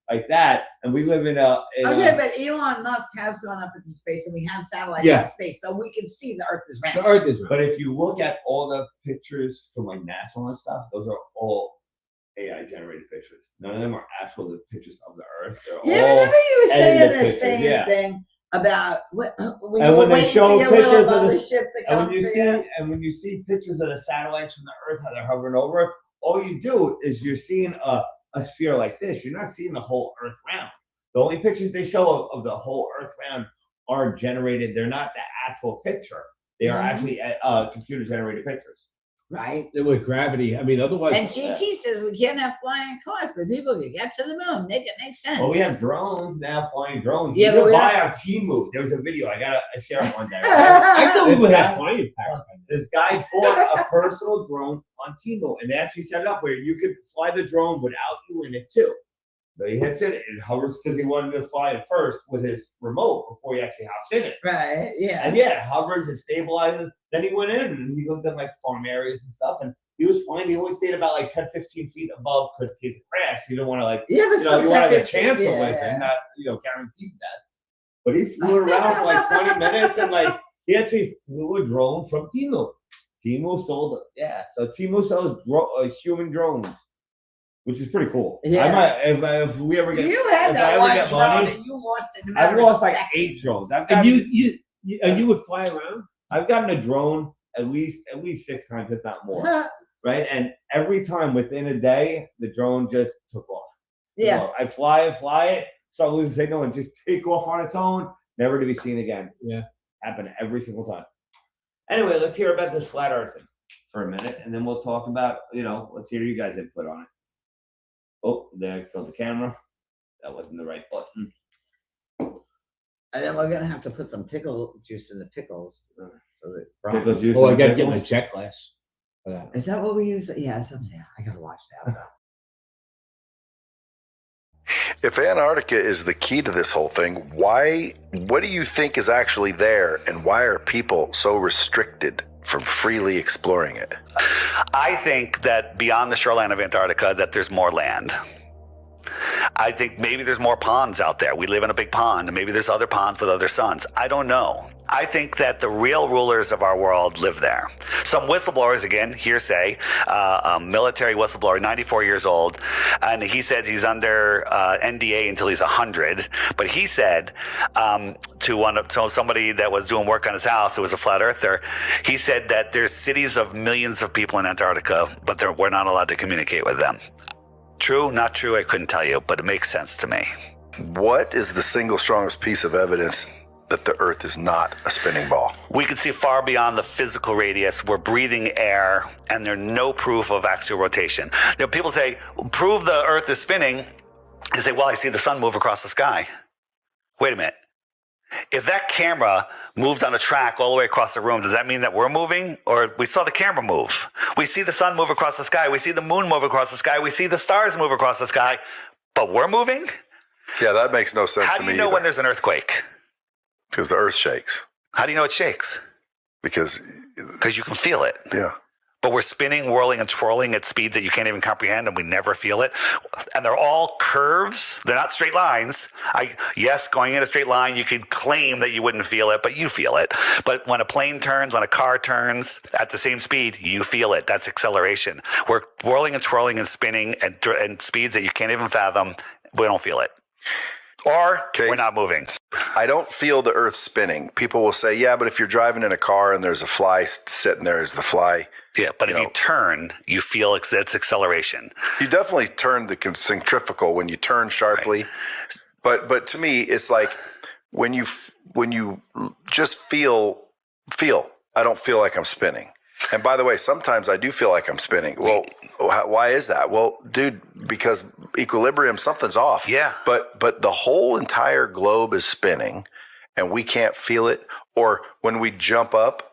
like that. And we live in a. Okay, but Elon Musk has gone up into space, and we have satellites Yeah. in space, so we can see the Earth is The round. Earth is round. But if you look at all the pictures from like NASA and stuff, those are all AI generated pictures. None of them are actual pictures of the Earth. They're Yeah, all remember you were saying edited the pictures, same yeah. thing about when And you when were they waiting show for your little pictures of the- mothership to And come when you for see you. and when you see pictures of the satellites from the Earth, how they're hovering over it, all you do is you're seeing a sphere like this. You're not seeing the whole Earth round. The only pictures they show of the whole Earth round are generated. They're not the actual picture. They are Mhm. actually computer generated pictures. Right. With gravity, I mean, otherwise. And GT says we can't have flying cars, but people can get to the moon. Make it make sense. Well, we have drones now, flying drones. Yeah, You but can we buy don't- our Temu. There was a video. I gotta share it one day. I thought we This would guy- have flying packs. This guy bought a personal drone on Temu, and they actually set it up where you could fly the drone without you in it too. So he hits it, it hovers because he wanted to fly it first with his remote before he actually hops in it. Right. Yeah. And yeah, it hovers, it stabilizes. Then he went in and he looked at like farm areas and stuff, and he was flying. He always stayed about like 10, 15 feet above because in case it crashed, you don't want to like, Yeah, but you want to have a sometimes- chance of yeah. living, not guaranteed that. But he flew around for like 20 minutes and like he actually flew a drone from Temu. Temu sold so Temu sells human drones, which is pretty cool. Yeah. I might if we ever get You had if I that ever one get drone money, and you lost it. In a I've matter of lost like seconds. 8 drones. And you would fly around? I've gotten a drone at least 6 times, if not more. Right, and every time within a day, the drone just took off. Yeah. I fly it, start losing signal, and just take off on its own, never to be seen again. Yeah. Happen every single time. Anyway, let's hear about this flat earth thing for a minute, and then we'll talk about, let's hear you guys' input on it. Oh, there I killed the camera. That wasn't the right button. And then we're gonna have to put some pickle juice in the pickles. So that Pickle juice. Oh, I and gotta get my pickles? check glass. Is that what we use? Yeah, I gotta watch that. If Antarctica is the key to this whole thing, what do you think is actually there, and why are people so restricted from freely exploring it? I think that beyond the shoreline of Antarctica, that there's more land. I think maybe there's more ponds out there. We live in a big pond, and maybe there's other ponds with other suns. I don't know. I think that the real rulers of our world live there. Some whistleblowers, again, hearsay, a military whistleblower, 94 years old, and he said he's under NDA until he's 100. But he said to somebody that was doing work on his house, who was a flat earther, he said that there's cities of millions of people in Antarctica, but we're not allowed to communicate with them. True, not true, I couldn't tell you, but it makes sense to me. What is the single strongest piece of evidence that the Earth is not a spinning ball? We can see far beyond the physical radius. We're breathing air, and there's no proof of axial rotation. People say, prove the Earth is spinning. They say, well, I see the sun move across the sky. Wait a minute. If that camera moved on a track all the way across the room, does that mean that we're moving? Or we saw the camera move? We see the sun move across the sky. We see the moon move across the sky. We see the stars move across the sky. But we're moving? Yeah, that makes no sense to me. How do you know when there's an earthquake? Because the Earth shakes. How do you know it shakes? Because you can feel it. Yeah. But we're spinning, whirling, and twirling at speeds that you can't even comprehend, and we never feel it. And they're all curves. They're not straight lines. Yes, going in a straight line, you could claim that you wouldn't feel it, but you feel it. But when a plane turns, when a car turns at the same speed, you feel it. That's acceleration. We're whirling and twirling and spinning at speeds that you can't even fathom. We don't feel it. Or we're not moving. I don't feel the Earth spinning. People will say, yeah, but if you're driving in a car and there's a fly sitting there, is the fly. Yeah, but if you turn, you feel it's acceleration. You definitely turn the centrifugal when you turn sharply. Right. But to me, it's like when you just feel, I don't feel like I'm spinning. And by the way, sometimes I do feel like I'm spinning. Well, why is that? Well, dude, because equilibrium, something's off. Yeah. But the whole entire globe is spinning, and we can't feel it. Or when we jump up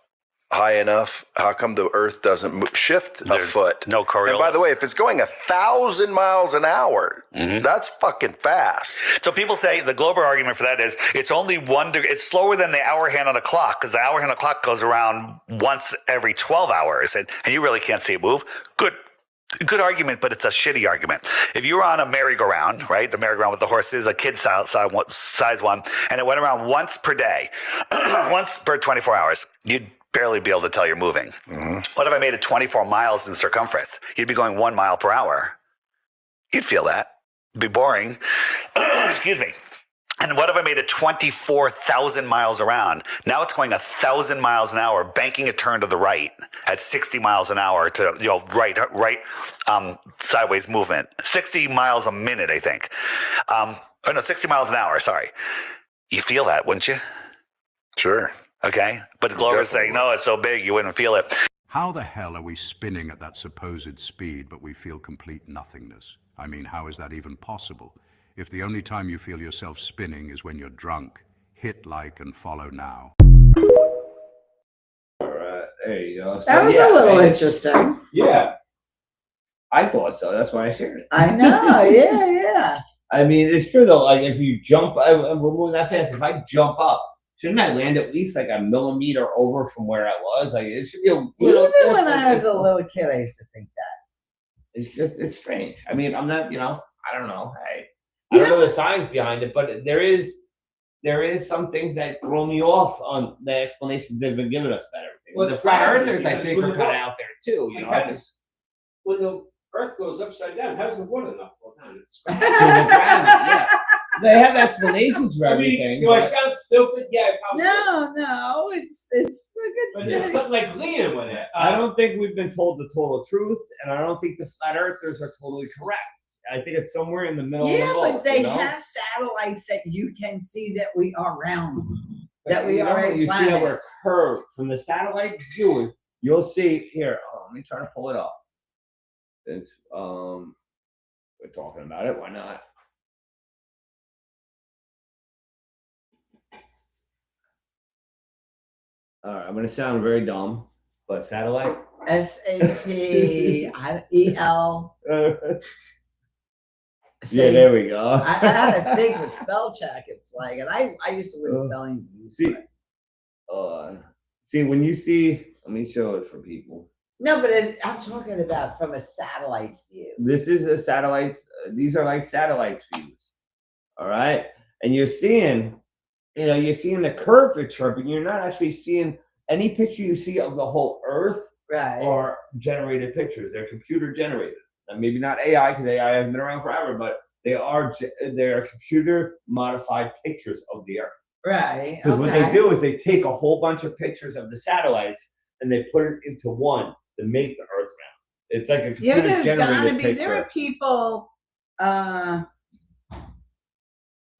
high enough, how come the Earth doesn't shift a foot? No Coriolis. And by the way, if it's going 1,000 miles an hour, that's fucking fast. So people say the global argument for that is it's only 1 degree. It's slower than the hour hand on a clock, because the hour hand on a clock goes around once every 12 hours, and you really can't see it move. Good argument, but it's a shitty argument. If you were on a merry-go-round, right, the merry-go-round with the horses, a kid size one, and it went around once per day, once per 24 hours, you'd barely be able to tell you're moving. What if I made it 24 miles in circumference? You'd be going 1 mile per hour. You'd feel that. It'd be boring. Excuse me. And what if I made it 24,000 miles around? Now it's going 1,000 miles an hour, banking a turn to the right at 60 miles an hour to, right sideways movement. 60 miles a minute, I think. 60 miles an hour, sorry. You feel that, wouldn't you? Sure. Okay, but the globe is saying, no, it's so big, you wouldn't feel it. How the hell are we spinning at that supposed speed, but we feel complete nothingness? I mean, how is that even possible? If the only time you feel yourself spinning is when you're drunk, hit like and follow now. All right, there you go. So, That was a little interesting. Yeah. I thought so. That's why I shared it. I know, yeah. I mean, it's true, though. Like, if you jump, we're moving that fast. If I jump up, shouldn't I land at least like a millimeter over from where I was? Like, it should be a little. Even when I was a little kid, I used to think that. It's strange. I mean, I'm not, I don't know. I don't know the science behind it, but there is some things that throw me off on the explanations they've been giving us about everything. Well, the flat earthers, I think, are kind of out there too. When the Earth goes upside down, how does the water not fall down? It's yeah. They have explanations for everything. Do I sound stupid? Yeah, probably. No, it's a But good there's thing. something like Liam with it. I don't think we've been told the total truth, and I don't think the flat earthers are totally correct. I think it's somewhere in the middle of the Yeah, boat. but they you know? have satellites that you can see that we are round, that we You are know, a you see that planet. we're curved from the satellite view. You'll see here. Oh, let me try to pull it up. It's we're talking about it. Why not? All right, I'm gonna sound very dumb, but satellite. SATEL. Yeah, there we go. I had to think with spell check. It's like, and I used to win spelling bees. See, when you see, let me show it for people. No, but I'm talking about from a satellite's view. This is a satellites. These are like satellites views. All right, and you're seeing, you're seeing the curvature, but you're not actually seeing any picture you see of the whole Earth. Right. Are generated pictures. They're computer generated. And maybe not AI, because AI has been around forever, but they are computer modified pictures of the Earth. Right. Because what they do is they take a whole bunch of pictures of the satellites and they put it into one to make the Earth round. It's like a computer generated picture. There are people.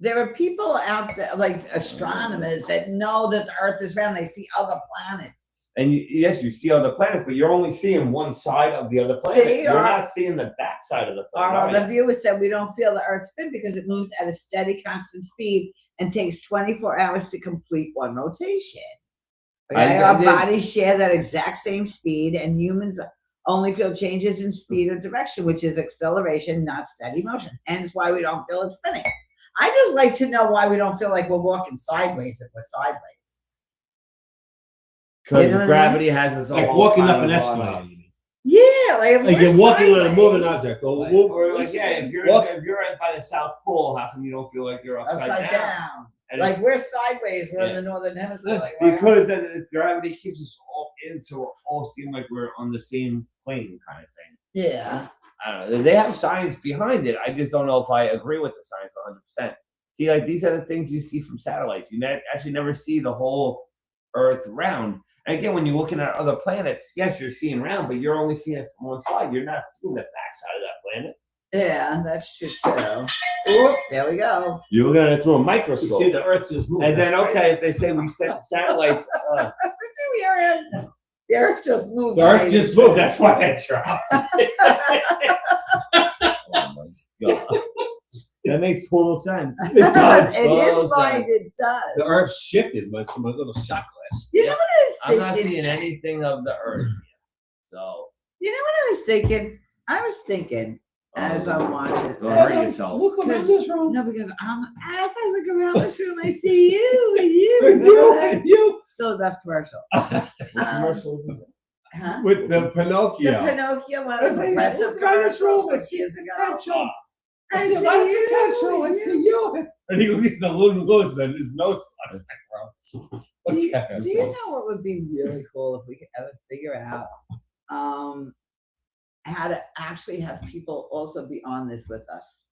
There are people out there, like astronomers, that know that the Earth is round. They see other planets. And yes, you see other planets, but you're only seeing one side of the other planet. You're not seeing the back side of the planet. Our viewers said we don't feel the Earth spin because it moves at a steady, constant speed and takes 24 hours to complete one rotation. Okay? Our bodies share that exact same speed, and humans only feel changes in speed or direction, which is acceleration, not steady motion. Hence why we don't feel it spinning. I just like to know why we don't feel like we're walking sideways if we're sideways. Because gravity has us all like walking up an escalator. Yeah, like you're walking on a moving object. Or like, if you're by the South Pole, how come you don't feel like you're upside down? Like we're sideways. We're in the northern hemisphere. Like, because then gravity keeps us all in, so we all seem like we're on the same plane, kind of thing. Yeah. I don't know. They have science behind it. I just don't know if I agree with the science 100%. See, like these are the things you see from satellites. You actually never see the whole Earth round. And again, when you're looking at other planets, yes, you're seeing round, but you're only seeing it from one side. You're not seeing the back side of that planet. Yeah, that's true too. Oop, there we go. You're looking at it through a microscope. You see the Earth just move. And then, if they say we sent satellites. The Earth just moved. The Earth just moved. That's why I dropped. Oh my God. That makes total sense. It does. In his mind, it does. The Earth shifted much from a little shot glass. You know what I was thinking? I'm not seeing anything of the Earth yet. So. You know what I was thinking? I was thinking as I'm watching. Don't hurt yourself. Look around this room. No, because as I look around this room, I see you and you and you. Still the best commercial. Commercials. Huh? With the Pinocchio. The Pinocchio one of the aggressive commercials 6 years ago. I see a lot of potential. I see you. And he gets the little goes and his nose starts to grow. Do you know what would be really cool if we could ever figure out how to actually have people also be on this with us?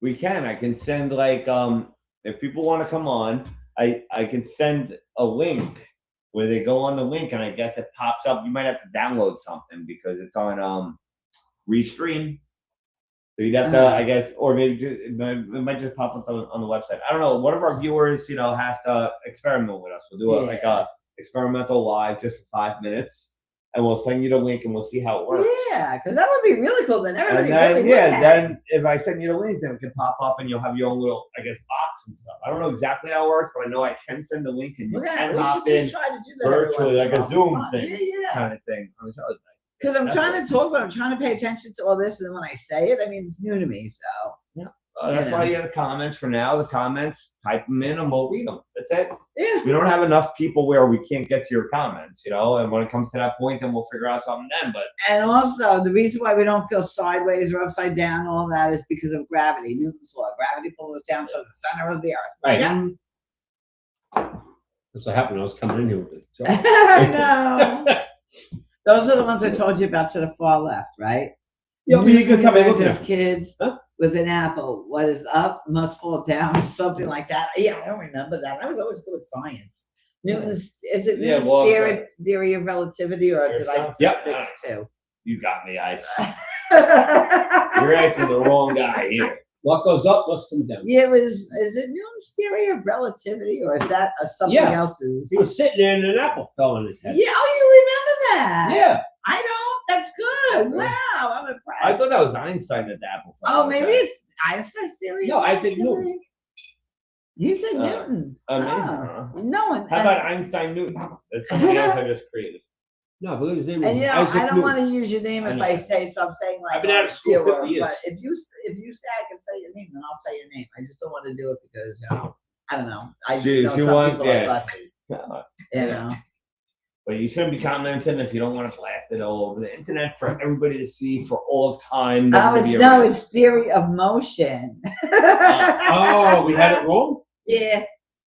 We can. I can send if people want to come on, I can send a link where they go on the link and I guess it pops up. You might have to download something because it's on Restream. So you'd have to, I guess, or maybe it might just pop up on the website. I don't know. One of our viewers, has to experiment with us. We'll do a experimental live just for 5 minutes, and we'll send you the link and we'll see how it works. Yeah, because that would be really cool. Then everybody and then, really would. Then if I send you the link, then it can pop up and you'll have your own little, box and stuff. I don't know exactly how it works, but I know I can send the link and you can hop in virtually, like a Zoom thing, kind of thing. Because I'm trying to talk, but I'm trying to pay attention to all this, and when I say it, I mean it's new to me. So yeah, that's why you have the comments for now. The comments, type them in, and we'll read them. That's it. Yeah. We don't have enough people where we can't get to your comments, And when it comes to that point, then we'll figure out something then. And also, the reason why we don't feel sideways or upside down, all that, is because of gravity. Newton's law. Gravity pulls us down to the center of the Earth. Right. Yeah. That's what happened. I was coming in here with it. I know. Those are the ones I told you about to the far left, right? Yeah, but you can tell me. Those kids with an apple. What is up must fall down, or something like that. Yeah, I don't remember that. I was always good with science. Newton's is it Newton's theory of relativity, or did I just mix two? You got me. You're asking the wrong guy here. What goes up must come down. Yeah, is it Newton's theory of relativity, or is that something else's? He was sitting there and an apple fell on his head. Yeah, oh, you remember that? Yeah. I don't. That's good. Wow, I'm impressed. I thought that was Einstein that the apple fell. Oh, maybe it's Einstein's theory. No, I said Newton. You said Newton. No one. How about Einstein Newton? That's somebody else I just created. No, but his name And is you know, Isaac I don't Newton. want to use your name if I say so. I'm saying like I've been out of school 50 years. But if you say I can say your name, then I'll say your name. I just don't want to do it because I don't know. I just know some people are fussy. You know. But you shouldn't be commenting if you don't want to blast it all over the internet for everybody to see for all of time. It's theory of motion. We had it wrong? Yeah.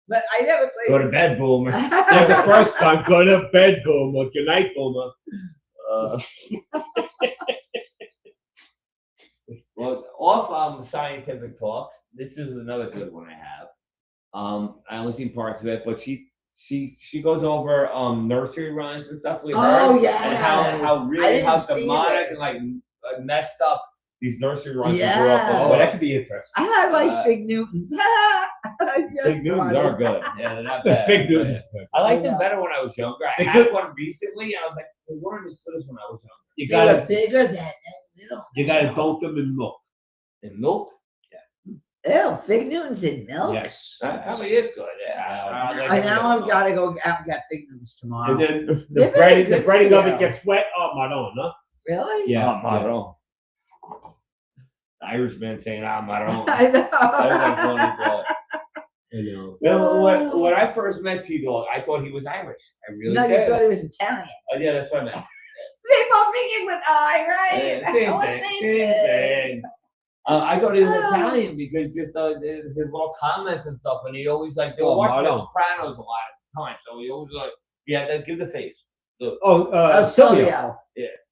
But I never played. Go to bed, Boomer. Said the first time, go to bed, Boomer. Good night, Boomer. Well, off scientific talks. This is another good one I have. I only seen parts of it, but she goes over nursery rhymes and stuff with her. Oh yeah. And how demonic and like messed up these nursery rhymes grew up with. Oh, that could be interesting. I like Fig Newtons. Fig Newtons are good. Yeah, they're not bad. Fig Newtons. I liked them better when I was younger. I had one recently, and I was like, they weren't as good as when I was younger. You They were bigger than little. You gotta dunk them in milk. In milk? Ew, Fig Newtons in milk? Yes. Probably is good. Yeah, I now I've got to go out and get Fig Newtons tomorrow. And then the They're very breading, good the breading for of you. it gets wet. Oh, Madonna. Really? Yeah, Madonna. Irishman saying, Madonna. I know. I know. Well, when I first met T-Dog, I thought he was Irish. I really No, did. you thought he was Italian. Oh, yeah, that's what I meant. They both begin with I, right? Same thing. I thought he was Italian because just his little comments and stuff, and he always like they were watching The Sopranos a lot at the time, so he always like give the face. Silvio.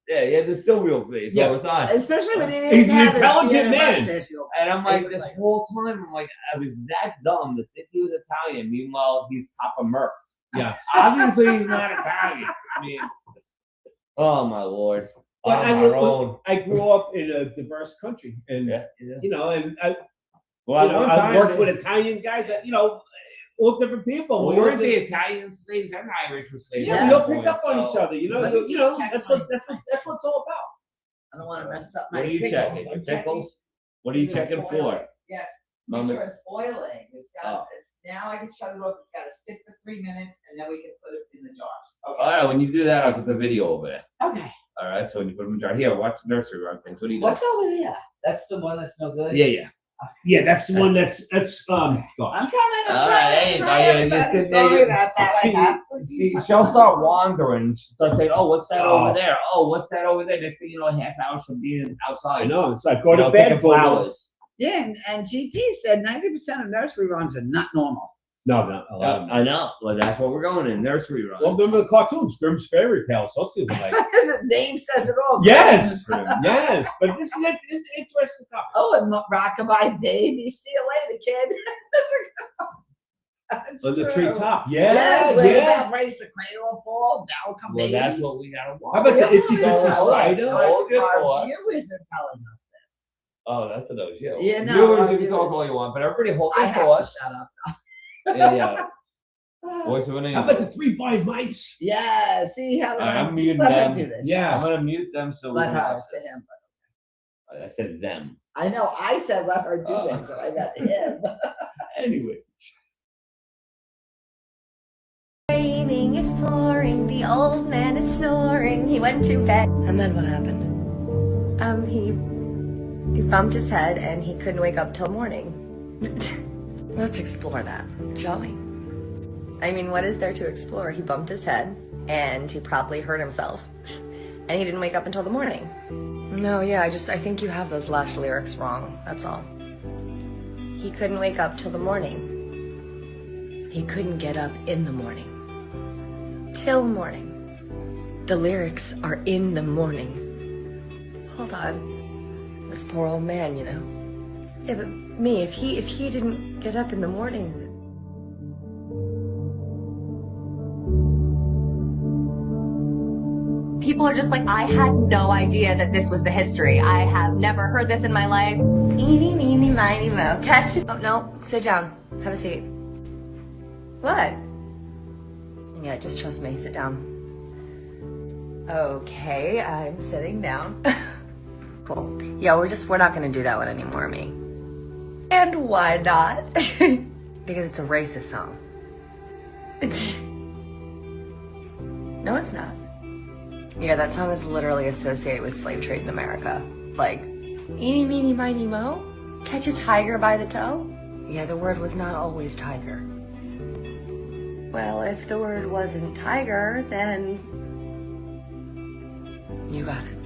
Yeah, he had the Silvio face all the time. Especially when he didn't He's an have his intelligent beard man. And I'm like, this whole time, I'm like, I was that dumb to think he was Italian. Meanwhile, he's Papa Murph. Yeah. Obviously, he's not Italian. I mean, oh my lord. But I grew up in a diverse country, and you know, and I worked with Italian guys that all different people. We weren't the Italian slaves and Irish were slaves. Yeah, we all picked up on each other. You know, that's what it's all about. I don't want to mess up my What are you pickles. checking? Pickles? What are you checking for? Yes. Mama- Make sure it's boiling. It's now I can shut it off. It's got to stick for 3 minutes, and then we can put it in the jars. Okay. All right, when you do that, I'll put the video over there. Okay. All right, so when you put them in the jar, here, watch the nursery rhyme things. What do you What's over there? That's the one that's no good. Yeah. Yeah, that's the one that's I'm coming. All right, there you go. Hi, everybody. Sorry about that. I have to She'll start wandering. She'll start saying, "Oh, what's that over there? Oh, what's that over there?" Next thing you know, a half hour she'll be outside. I know. It's like go to bed, picking flowers. Yeah, and GT said 90% of nursery rhymes are not normal. No, I know. Well, that's what we're going in nursery rhyme. Well, remember the cartoons, Grimm's Fairy Tales. So see what like. The name says it all. Yes, yes. But this is an interesting topic. Oh, and Rockabye Baby. See you later, kid. That's On the true. treetop. Yes, where that race the cradle will fall, down come Well, baby. that's what we gotta watch. How about the itsy bitsy Our spider? viewers are telling us this. Oh, that's for those. Yeah. Yeah, no, Viewers, our you can viewers- talk all you want, but everybody hold I their have to thoughts. shut up. Yeah. Voice of an How angel. about the 3 blind mice? Yeah, see how I'm just muting let her them. do this. Yeah. I'm gonna mute them so we Let can her watch to this. him. I said them. I know. I said let her do this, and I got him. Anyway. Raining, it's pouring, the old man is snoring. He went to bed. And then what happened? He bumped his head and he couldn't wake up till morning. Let's explore that, shall we? I mean, what is there to explore? He bumped his head and he probably hurt himself. And he didn't wake up until the morning. No, yeah, I think you have those last lyrics wrong, that's all. He couldn't wake up till the morning. He couldn't get up in the morning. Till morning. The lyrics are in the morning. Hold on. This poor old man, you know. Yeah, but me, if he didn't get up in the morning. People are just like, I had no idea that this was the history. I have never heard this in my life. Eeny, meeny, miny, mo. Catch it. Oh, no. Sit down. Have a seat. What? Yeah, just trust me. Sit down. Okay, I'm sitting down. Cool. Yeah, we're not gonna do that one anymore, me. And why not? Because it's a racist song. No, it's not. Yeah, that song is literally associated with slave trade in America. Like, eeny, meeny, miny, mo? Catch a tiger by the toe? Yeah, the word was not always tiger. Well, if the word wasn't tiger, then... You got it.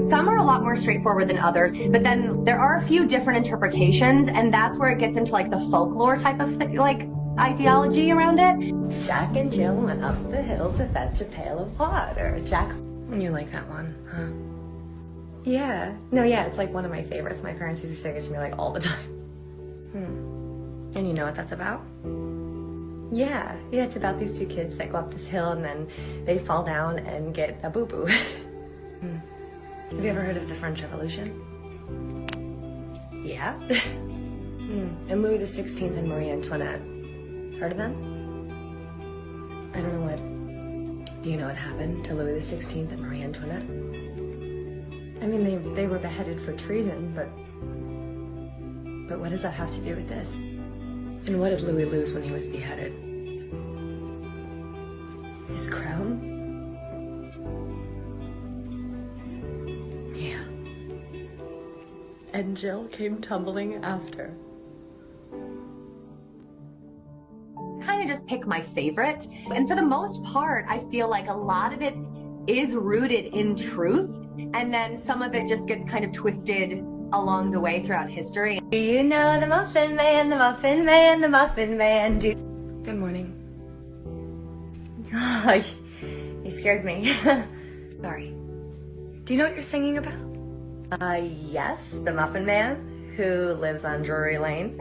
Some are a lot more straightforward than others, but then there are a few different interpretations, and that's where it gets into like the folklore type of ideology around it. Jack and Jill went up the hill to fetch a pail of water. Jack... You like that one, huh? Yeah. No, yeah, it's like one of my favorites. My parents used to sing it to me like all the time. And you know what that's about? Yeah, it's about these two kids that go up this hill and then they fall down and get a boo-boo. Have you ever heard of the French Revolution? Yeah. And Louis XVI and Marie Antoinette. Heard of them? I don't know what... Do you know what happened to Louis XVI and Marie Antoinette? I mean, they were beheaded for treason, but what does that have to do with this? And what did Louis lose when he was beheaded? His crown? Yeah. And Jill came tumbling after. Kind of just pick my favorite. And for the most part, I feel like a lot of it is rooted in truth. And then some of it just gets kind of twisted along the way throughout history. Do you know the Muffin Man, the Muffin Man, the Muffin Man? Good morning. Oh, you scared me. Sorry. Do you know what you're singing about? Yes, the Muffin Man, who lives on Drury Lane.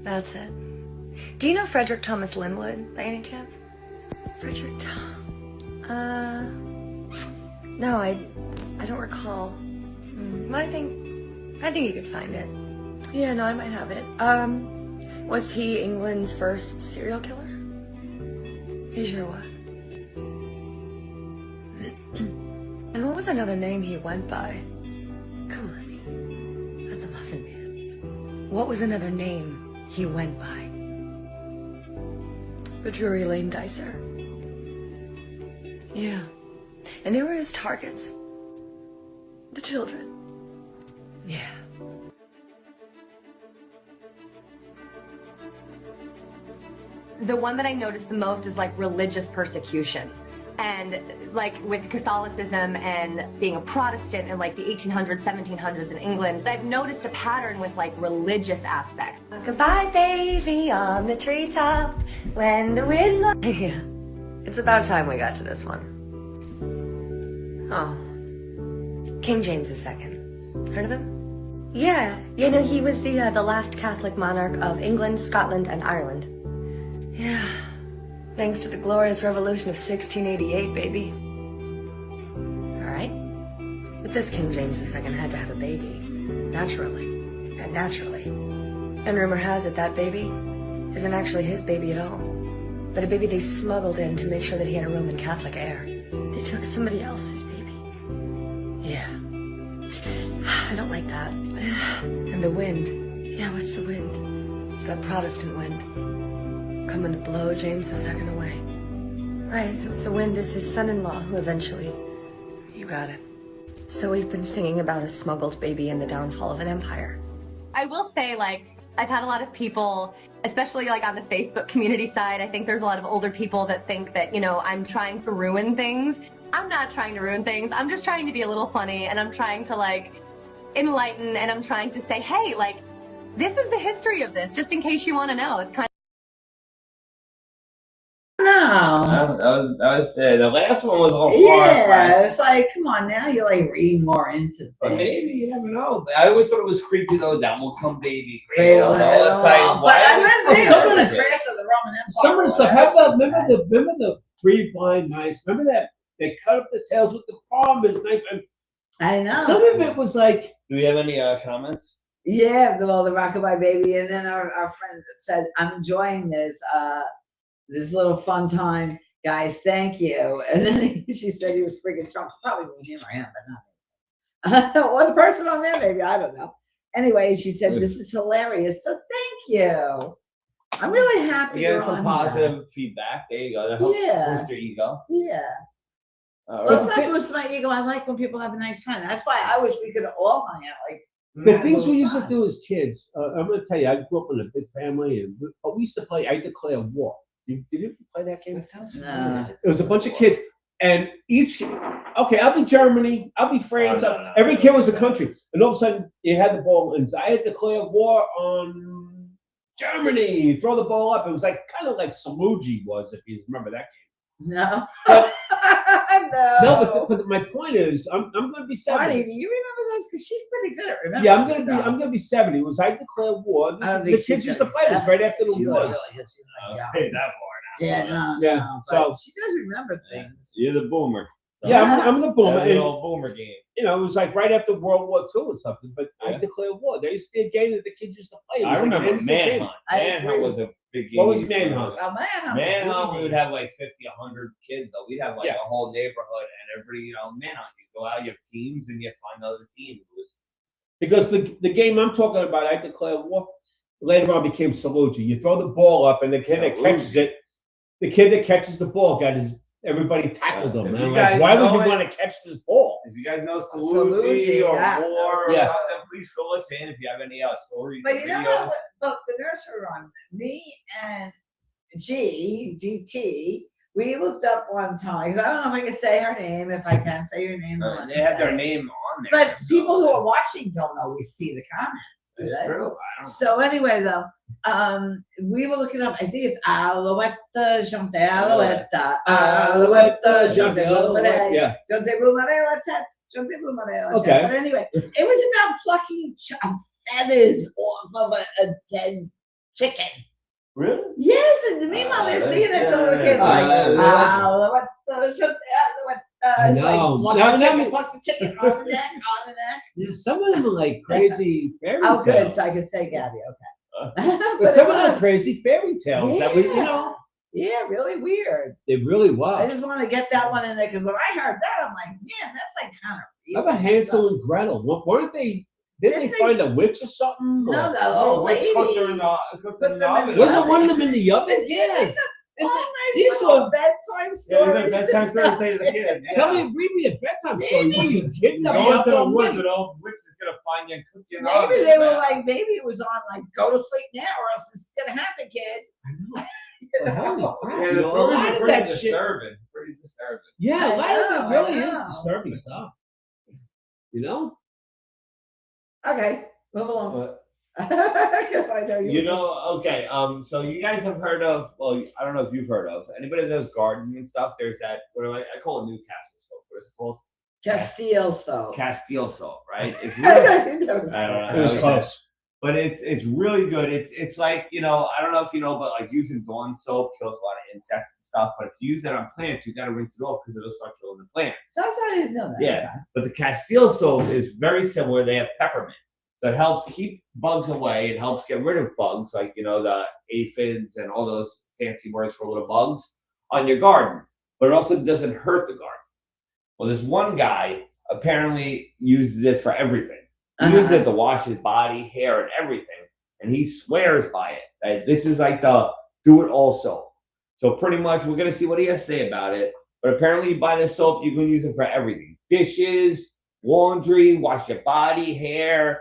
That's it. Do you know Frederick Thomas Linwood, by any chance? Frederick No, I don't recall. I think you could find it. Yeah, no, I might have it. Was he England's first serial killer? He sure was. And what was another name he went by? Come on, that's the Muffin Man. What was another name he went by? The Drury Lane Dicer. Yeah. And they were his targets. The children. Yeah. The one that I noticed the most is like religious persecution. And like with Catholicism and being a Protestant in like the 1800s, 1700s in England, I've noticed a pattern with like religious aspects. Goodbye, baby, on the treetop when the wind Yeah. It's about time we got to this one. Oh. King James II. Heard of him? Yeah. You know, he was the last Catholic monarch of England, Scotland, and Ireland. Yeah. Thanks to the glorious revolution of 1688, baby. Alright. But this King James II had to have a baby. Naturally. And naturally. And rumor has it that baby isn't actually his baby at all. But a baby they smuggled in to make sure that he had a Roman Catholic heir. They took somebody else's baby. Yeah. I don't like that. And the wind. Yeah, what's the wind? It's that Protestant wind. Coming to blow James II away. Right, the wind is his son-in-law who eventually... You got it. So we've been singing about a smuggled baby and the downfall of an empire. I will say, like, I've had a lot of people, especially like on the Facebook community side, I think there's a lot of older people that think that, you know, I'm trying to ruin things. I'm not trying to ruin things. I'm just trying to be a little funny, and I'm trying to like enlighten, and I'm trying to say, hey, like, this is the history of this, just in case you want to know. It's kind of know. That was the last one was a little Yeah, it's like, come on now, you're like reading more into But things. maybe you never know. I always thought it was creepy though. That will come baby. Cradle, It's like but I remember some of the the- crash of the Roman Empire. Some of the stuff. How about remember the three blind mice? Remember that they cut up the tails with the farmer's knife. I know. Some of it was like. Do we have any comments? Yeah, well, the Rockabye Baby, and then our friend said, "I'm enjoying this little fun time, guys. Thank you." And then she said he was freaking Trump. Probably him or him, but not me. Or the person on there, maybe, I don't know. Anyway, she said, "This is hilarious." So thank you. I'm really happy. We you're get some on positive here. feedback. There you go. That helps boost your ego. Yeah. Well, it's not boost my ego. I like when people have a nice time. That's why I wish we could all hang out like. The things we used to do as kids, I'm going to tell you, I grew up in a big family, and we used to play I Declare War. Did you play that game? No. It was a bunch of kids, and I'll be Germany, I'll be France, every kid was a country, and all of a sudden you had the ball, and I Declare War on Germany. You throw the ball up, it was like kind of like Saluji was, if you remember that game. No. No, but my point is, I'm going to be 70. Marty, do you remember those? Because she's pretty good at remembering. Yeah, I'm gonna be 70. It was I Declare War. I don't The think kids she's used to gonna play be this right after the 70. wars. She's like, Okay, that far now. Yeah, no, Yeah, no, so- but she does remember things. You're the boomer. Yeah, I'm the boomer. The and, old boomer game. you know, it was like right after World War II or something. But I Declare War. There used to be a game that the kids used to play. It was I like an remember innocent game. Manhunt. I Manhunt agree. was a big game. What was Manhunt? Oh, Manhunt. Manhunt, we was would easy. have like 50, 100 kids. Though we'd have like Yeah. a whole neighborhood, and everybody, Manhunt. You go out, you have teams, and you find another team. It was Because the game I'm talking about, I Declare War, later on became Saluji. You throw the ball up, and the kid that catches it, the kid that catches the ball everybody tackled him. If And you I'm like, guys why would know you it- want to catch this ball? If you guys know Saluji, Saluji or yeah. War or Yeah. something, please fill us in if you have any stories. But or you know videos. what? Look, the nursery rhyme. Me and GT, we looked up one time. 'Cause I don't know if I can say her name. If I can say your name, I'll let They me have say their it. name on there. But so- people who are watching don't always see the comments, do It's they? true. I don't So anyway, though, we were looking up. I think it's Alouette, Jante Alouette, Alouette, Jante Alouette, Yeah. Jante Boumaré la tête, Jante Boumaré la tête. Okay. But anyway, it was about plucking feathers off of a dead chicken. Really? Yes, and meanwhile they're seeing it to little kids like Alouette, Jante Alouette. I It's like know. pluck the chicken, on the neck, on the neck. Yeah, some of them are like crazy fairy Oh, good, tales. so I could say Gabby. Okay. But some of them it are was. crazy fairy tales that we, Yeah, really weird. it really I was. just want to get that one in there because when I heard that, I'm like, man, that's like kind of. How about Hansel and Gretel? Weren't they? Didn't they find a witch or something? No, Or- the old what's lady. cooked in the Put them in the oven? Wasn't one of them in the oven? Yes. All nice These little were- bedtime Yeah, stories. bedtime stories say to the kids. Tell me, read me a bedtime story. What are you kidding? Go into the woods, an old witch is gonna find you and cook you in the oven. Maybe they were like, maybe it was on like, go to sleep now or else this is gonna happen, kid. You know? Holy crap. Yeah, You the know, a stories lot are of pretty that shit. disturbing. Pretty disturbing. Yeah, a lot I of know, it really I is know. disturbing stuff. You know? Okay, move along. But Because I know you know, okay. So you guys have heard of? Well, I don't know if you've heard of anybody that does gardening and stuff. There's that. What do I call it? Newcastle soap. What is it called? Castile soap. Castile soap, right? It's I really, know you never said I don't know. It was how close. But it's really good. It's like, I don't know if you know, but like using Dawn soap kills a lot of insects and stuff. But if you use that on plants, you got to rinse it off because it'll start killing the plants. So I didn't know that. Yeah, but the Castile soap is very similar. They have peppermint, so it helps keep bugs away. It helps get rid of bugs, like the aphids and all those fancy words for little bugs on your garden. But it also doesn't hurt the garden. Well, this one guy apparently uses it for everything. He uses it to wash his body, hair, and everything, and he swears by it. That this is like the do-it-all soap. So pretty much, we're gonna see what he has to say about it. But apparently, you buy this soap, you can use it for everything: dishes, laundry, wash your body, hair,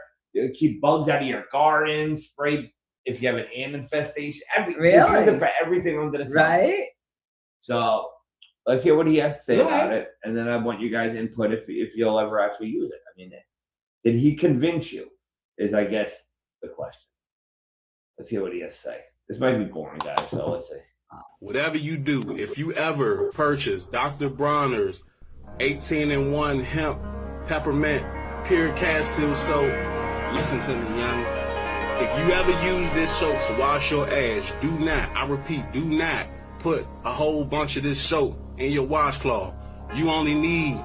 keep bugs out of your garden, spray if you have an ant infestation. Everything. You use it for everything under the sun. Right? So let's hear what he has to say All about right. it, and then I want you guys' input if you'll ever actually use it. I mean, did he convince you? Is I guess the question. Let's hear what he has to say. This might be boring, guys. So let's see. Whatever you do, if you ever purchase Dr. Bronner's 18-in-1 hemp peppermint pure castile soap, listen to me, young. If you ever use this soap to wash your ass, do not, I repeat, do not put a whole bunch of this soap in your washcloth. You only need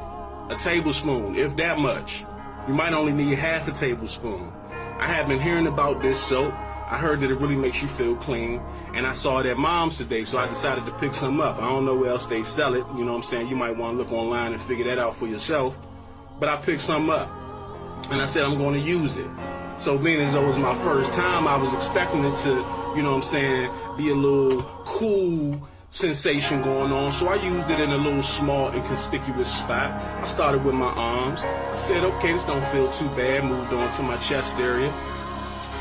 a tablespoon, if that much. You might only need half a tablespoon. I have been hearing about this soap. I heard that it really makes you feel clean, and I saw it at Mom's today, so I decided to pick some up. I don't know where else they sell it, you know what I'm saying? You might want to look online and figure that out for yourself, but I picked some up, and I said I'm going to use it. So being as though it was my first time, I was expecting it to, you know what I'm saying, be a little cool sensation going on, so I used it in a little small inconspicuous spot. I started with my arms. I said, okay, this don't feel too bad. Moved on to my chest area.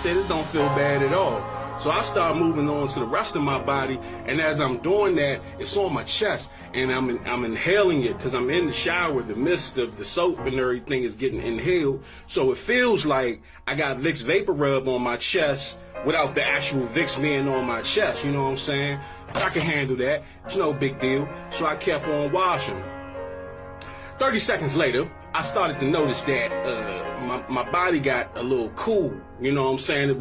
Said this don't feel bad at all. So I started moving on to the rest of my body, and as I'm doing that, it's on my chest, and I'm inhaling it because I'm in the shower. The mist of the soap and everything is getting inhaled, so it feels like I got Vicks Vapor Rub on my chest without the actual Vicks being on my chest, you know what I'm saying? But I can handle that. It's no big deal. So I kept on washing. 30 seconds later, I started to notice that my body got a little cool. You know what I'm saying? It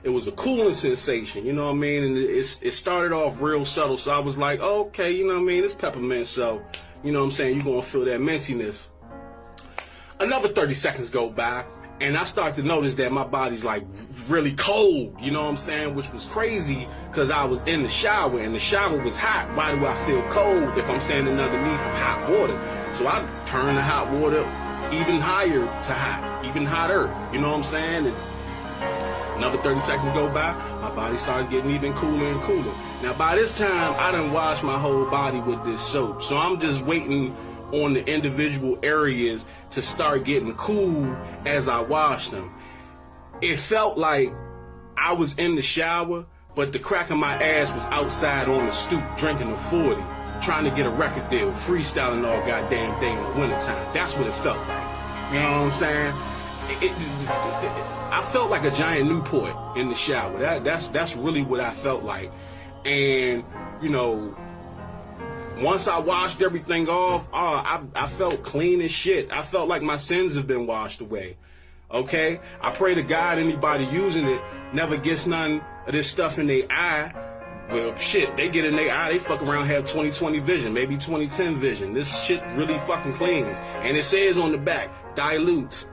was a cooling sensation. You know what I mean? And it started off real subtle. So I was like, oh, okay, you know what I mean? It's peppermint, so you know what I'm saying? You're gonna feel that mintiness. Another 30 seconds go by, and I start to notice that my body's like really cold, you know what I'm saying? Which was crazy because I was in the shower and the shower was hot. Why do I feel cold if I'm standing underneath of hot water? So I turned the hot water even higher to hot, even hotter, you know what I'm saying? And another 30 seconds go by, my body starts getting even cooler and cooler. Now by this time, I done washed my whole body with this soap. So I'm just waiting on the individual areas to start getting cool as I wash them. It felt like I was in the shower, but the crack of my ass was outside on the stoop drinking a 40, trying to get a record deal, freestyling all goddamn day in the wintertime. That's what it felt like. You know what I'm saying? I felt like a giant Newport in the shower. That's really what I felt like. And, you know, once I washed everything off, I felt clean as shit. I felt like my sins have been washed away. Okay? I pray to God anybody using it never gets none of this stuff in their eye. Well, shit, they get in their eye, they fuck around, have 20/20 vision, maybe 20/10 vision. This shit really fucking cleans. And it says on the back, dilute.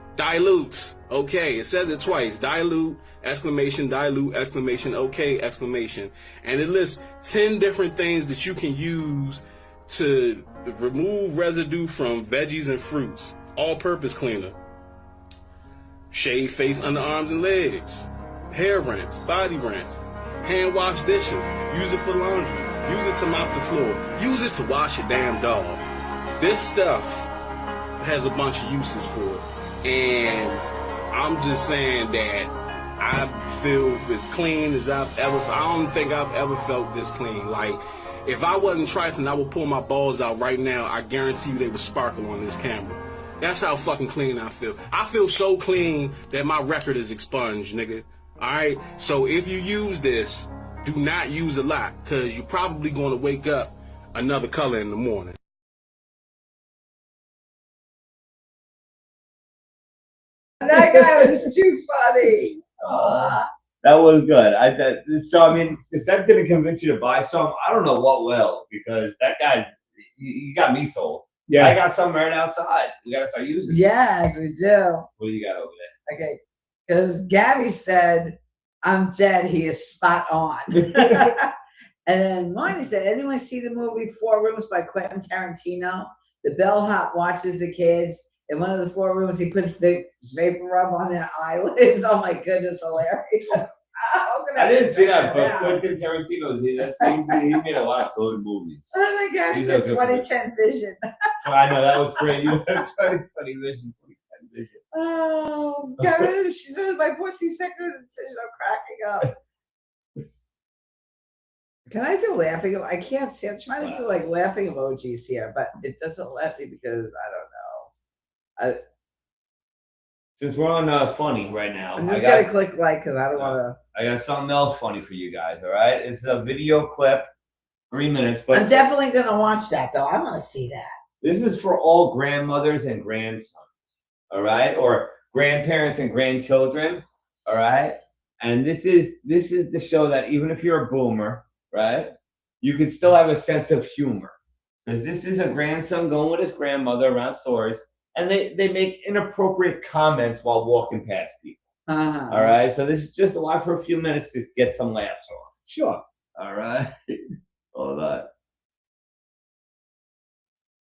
Okay, it says it twice. Dilute, exclamation, dilute, exclamation, okay, exclamation. And it lists 10 different things that you can use to remove residue from veggies and fruits. All-purpose cleaner. Shave face, underarms, and legs. Hair rinse, body rinse. Hand wash dishes. Use it for laundry. Use it to mop the floor. Use it to wash your damn dog. This stuff has a bunch of uses for it. And I'm just saying that I feel as clean as I've ever, I don't think I've ever felt this clean. Like, if I wasn't trifling, I would pull my balls out right now. I guarantee you they would sparkle on this camera. That's how fucking clean I feel. I feel so clean that my record is expunged, nigga. Alright? So if you use this, do not use a lot, because you're probably going to wake up another color in the morning. That guy was too funny. That was good. So I mean, if that didn't convince you to buy some, I don't know what will, because that guy's, he got me sold. Yeah. I got some right outside. We gotta start using it. Yes, we do. What do you got over there? Okay, because Gabby said, I'm dead, he is spot on. And then Marty said, anyone see the movie 4 Rooms by Quentin Tarantino? The bellhop watches the kids. In one of the 4 rooms, he puts the vapor rub on their eyelids. Oh my goodness, hilarious. I didn't see that, but Quentin Tarantino, he made a lot of good movies. Oh my God, he said 2010 vision. I know, that was great. 2020 vision, 2010 vision. Oh, Gabby, she says, my pussy sector decision, I'm cracking up. Can I do laughing? I can't see. I'm trying to do like laughing emojis here, but it doesn't let me because I don't know. Since we're on funny right now, I'm just gonna click like because I don't want to. I got something else funny for you guys. All right, it's a video clip 3 minutes. But I'm definitely gonna watch that though. I want to see that. this is for all grandmothers and grandsons, all right, or grandparents and grandchildren, all right. And this is to show that even if you're a boomer, right, you can still have a sense of humor, because this is a grandson going with his grandmother around stores, and they make inappropriate comments while walking past people. All right, so this is just a lot for a few minutes to get some laughs off. Sure. All right, hold on.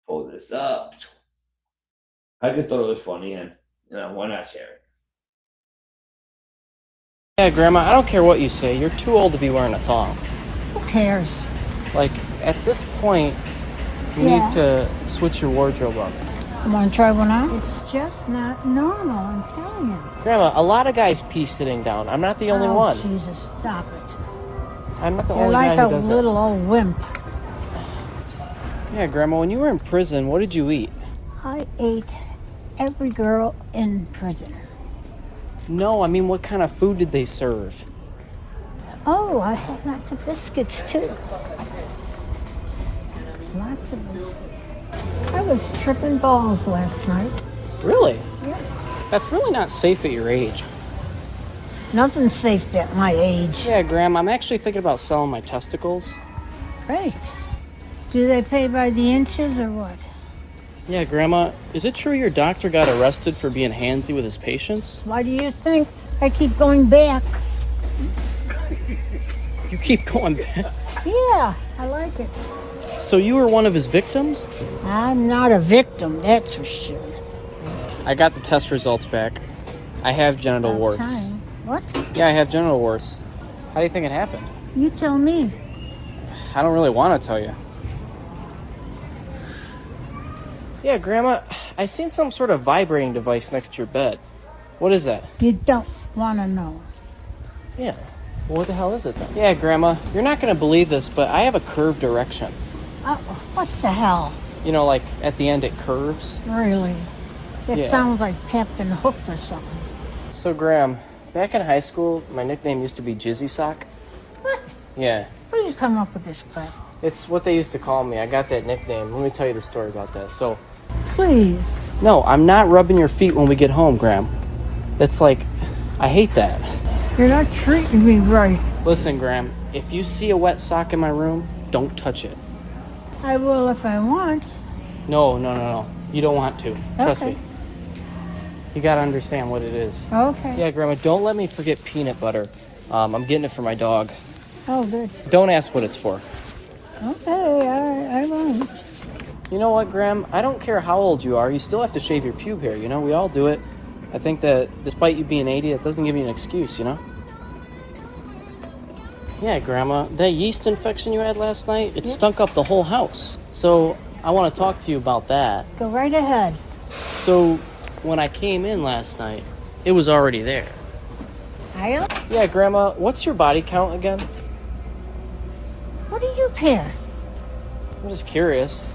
Pull this up. I just thought it was funny, and why not share it? Yeah, Grandma, I don't care what you say. You're too old to be wearing a thong. Who cares? Like, at this point, you need to switch your wardrobe up. You want to try one on? It's just not normal, I'm telling you. Grandma, a lot of guys pee sitting down. I'm not the only one. Jesus, stop it. I'm not the You're only like guy a who does little old wimp. Yeah, Grandma, when you were in prison, what did you eat? I ate every girl in prison. No, I mean, what kind of food did they serve? Oh, I had lots of biscuits too. Lots of biscuits. I was tripping balls last night. Really? Yeah. That's really not safe at your age. Nothing's safe at my age. Yeah, Grandma, I'm actually thinking about selling my testicles. Great. Do they pay by the inches or what? Yeah, Grandma, is it true your doctor got arrested for being handsy with his patients? Why do you think I keep going back? You keep going back? Yeah, I like it. So you were one of his victims? I'm not a victim, that's for sure. I got the test results back. I have genital warts. Time. What? Yeah, I have genital warts. How do you think it happened? You tell me. I don't really want to tell you. Yeah, Grandma, I seen some sort of vibrating device next to your bed. What is that? You don't want to know. Yeah. Well, what the hell is it then? Yeah, Grandma, you're not going to believe this, but I have a curved erection. What the hell? You know, like at the end it curves. Really? It Yeah. sounds like Captain Hook or something. So, Graham, back in high school, my nickname used to be Jizzy Sock. What? Yeah. Where did you come up with this crap? It's what they used to call me. I got that nickname. Let me tell you the story about that. So, Please. no, I'm not rubbing your feet when we get home, Graham. That's like, I hate that. You're not treating me right. Listen, Graham, if you see a wet sock in my room, don't touch it. I will if I want. No. You don't want to. Trust Okay. me. You gotta understand what it is. Okay. Yeah, Grandma, don't let me forget peanut butter. I'm getting it for my dog. Oh, good. Don't ask what it's for. Okay, I won't. You know what, Graham? I don't care how old you are. You still have to shave your pube hair, you know? We all do it. I think that despite you being 80, that doesn't give you an excuse, you know? Yeah, Grandma, that yeast infection you had last night, it stunk up the whole house. So I want to talk to you about that. Go right ahead. So when I came in last night, it was already there. Yeah, Grandma, what's your body count again? What do you care? I'm just curious.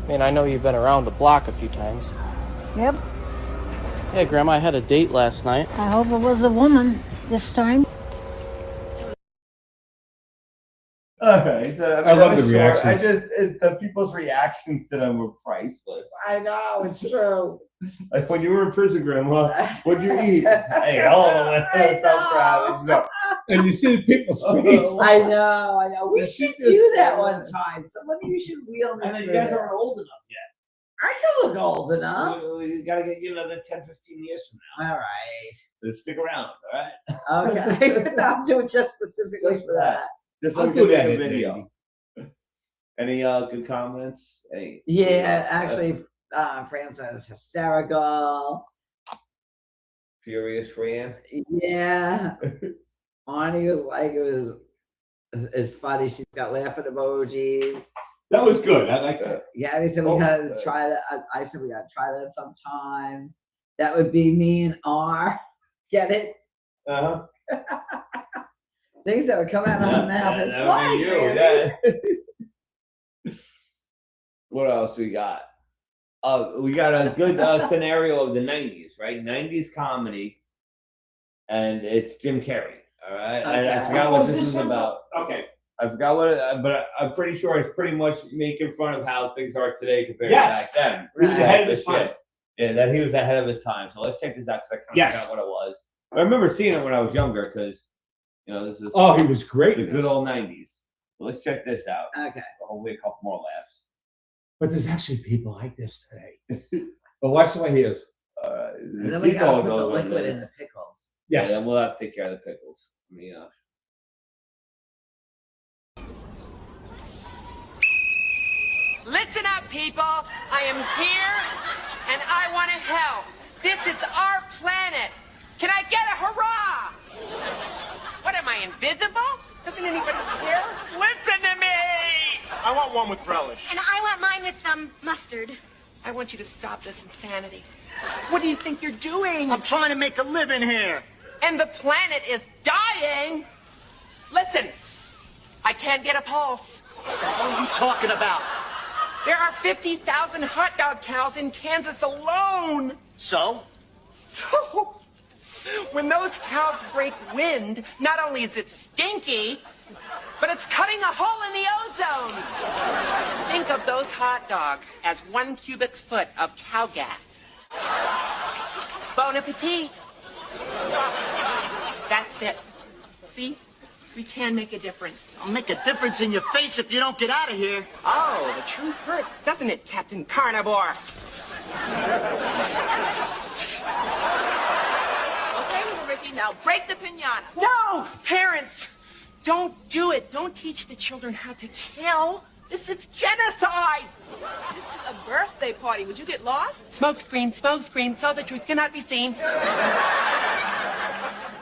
I mean, I know you've been around the block a few times. Yep. Yeah, Grandma, I had a date last night. I hope it was a woman this time. Okay, so I love the sure. reactions. The people's reactions to them were priceless. I know, it's true. Like when you were in prison, Grandma, what'd you eat? Hey, all of it. So And you see the people's face. I know. We She should just do that said one that. time. Somebody you should wheel me And then you through guys that. aren't old enough yet. I can look old enough. We gotta get you another 10, 15 years from now. All right. So stick around, all right? Okay. I'll do it just specifically Just for that. Just I'll like do we that did in a video. Any good comments? Any? Yeah, actually, Francis is hysterical. Furious Fran. Yeah. Arnie was like, it's funny. She's got laughing emojis. That was good. I like that. Yeah, we said we gotta try that. I said we gotta try that sometime. That would be me and R. Get it? Uh-huh. Things that would come out of her mouth. It's That would fine. be you, Randy. yeah. What else we got? We got a good scenario of the 90s, right? 90s comedy. And it's Jim Carrey, all right? And I Okay. forgot Oh, what is this this is one? about. Okay. I forgot but I'm pretty sure it's pretty much making fun of how things are today compared Yes. to back then. He was ahead of his time. Yeah, that he was ahead of his time. So let's check this out because I kind of forgot what it was. I remember seeing it when I was younger because, this is. Oh, he was great. The good old 90s. So let's check this out. Okay. Hopefully a couple more laughs. But there's actually people like this today. But watch the way he is. And then we gotta put the liquid in the pickles. Yes. Yeah, then we'll have to take care of the pickles. Listen up, people. I am here, and I want to help. This is our planet. Can I get a hurrah? What, am I invisible? Doesn't anybody care? Listen to me! I want one with relish. And I want mine with, mustard. I want you to stop this insanity. What do you think you're doing? I'm trying to make a living here. And the planet is dying. Listen, I can't get a pulse. What the hell are you talking about? There are 50,000 hot dog cows in Kansas alone. So? So, when those cows break wind, not only is it stinky, but it's cutting a hole in the ozone. Think of those hot dogs as 1 cubic foot of cow gas. Bon appetit. That's it. See? We can make a difference. I'll make a difference in your face if you don't get out of here. Oh, the truth hurts, doesn't it, Captain Carnivore? Okay, little Ricky, now break the piñata. No! Parents, don't do it. Don't teach the children how to kill. This is genocide. This is a birthday party. Would you get lost? Smoke screen, so the truth cannot be seen.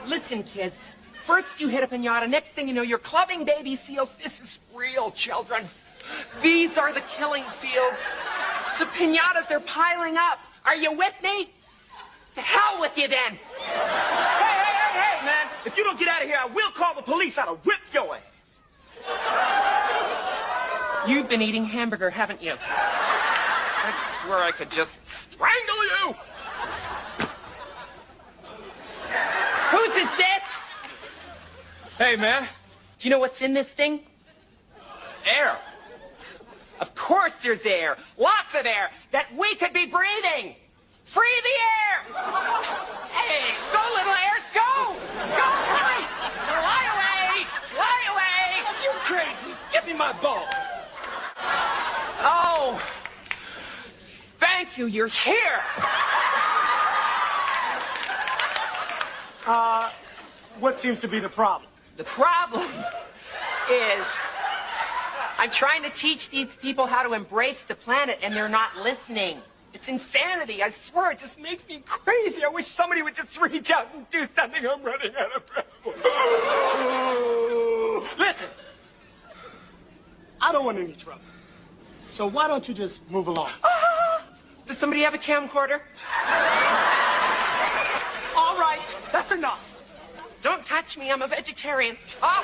Listen, kids. First you hit a piñata, next thing you know, you're clubbing baby seals. This is real, children. These are the killing fields. The piñatas are piling up. Are you with me? The hell with you then. Hey, man. If you don't get out of here, I will call the police. I'll whip your ass. You've been eating hamburger, haven't you? I swear I could just strangle you. Whose is this? Hey, man. Do you know what's in this thing? Air. Of course there's air. Lots of air that we could be breathing. Free the air! Hey, go little airs, go! Go, fly! Fly away! Fly away! You crazy. Give me my ball. Oh, thank you, you're here. What seems to be the problem? The problem is I'm trying to teach these people how to embrace the planet, and they're not listening. It's insanity. I swear, it just makes me crazy. I wish somebody would just reach out and do something. I'm running out of breath. Listen, I don't want any trouble. So why don't you just move along? Does somebody have a camcorder? All right, that's enough. Don't touch me. I'm a vegetarian. Oh.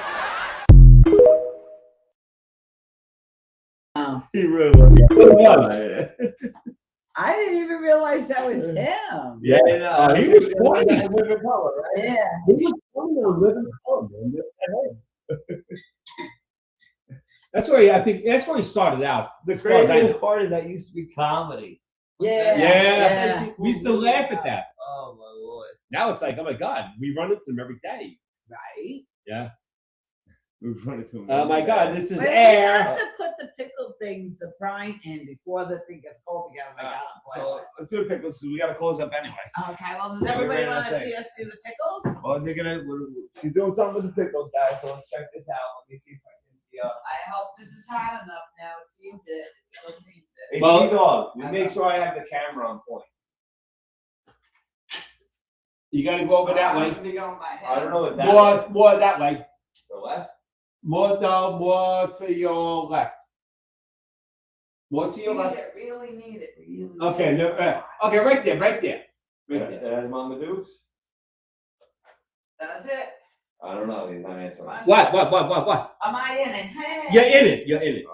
He really was. I didn't even realize that was him. Yeah, he was funny. Living color, right? Yeah. He was funny on Living Color, man. That's where I think that's where he started out. The craziest part is that used to be comedy. Yeah. We used to laugh at that. Oh my lord. Now it's like, oh my God, we run into them every day. Right? Yeah. We run into them. Oh my God, this is Wait, air. We have to put the pickled things, the brine in before the thing gets cold again. Oh my God, I'm So let's do the pickles because we got to close up anyway. Okay, well, does everybody want to see us do the pickles? Well, she's doing something with the pickles, guys. So let's check this out. Let me see if I can. I hope this is hot enough now. It seems it. It still seems it. Hey, T-Dog, you make sure I have the camera on point. You got to go over that way. Be going by head. I don't know what that More that way. The left? More to your left. More to your left. Really need it. Really Okay, no, okay, right there. Right there. That has Mama Dukes? That's it. I don't know. He's not answering. What? Am I in it? Hey. You're in it.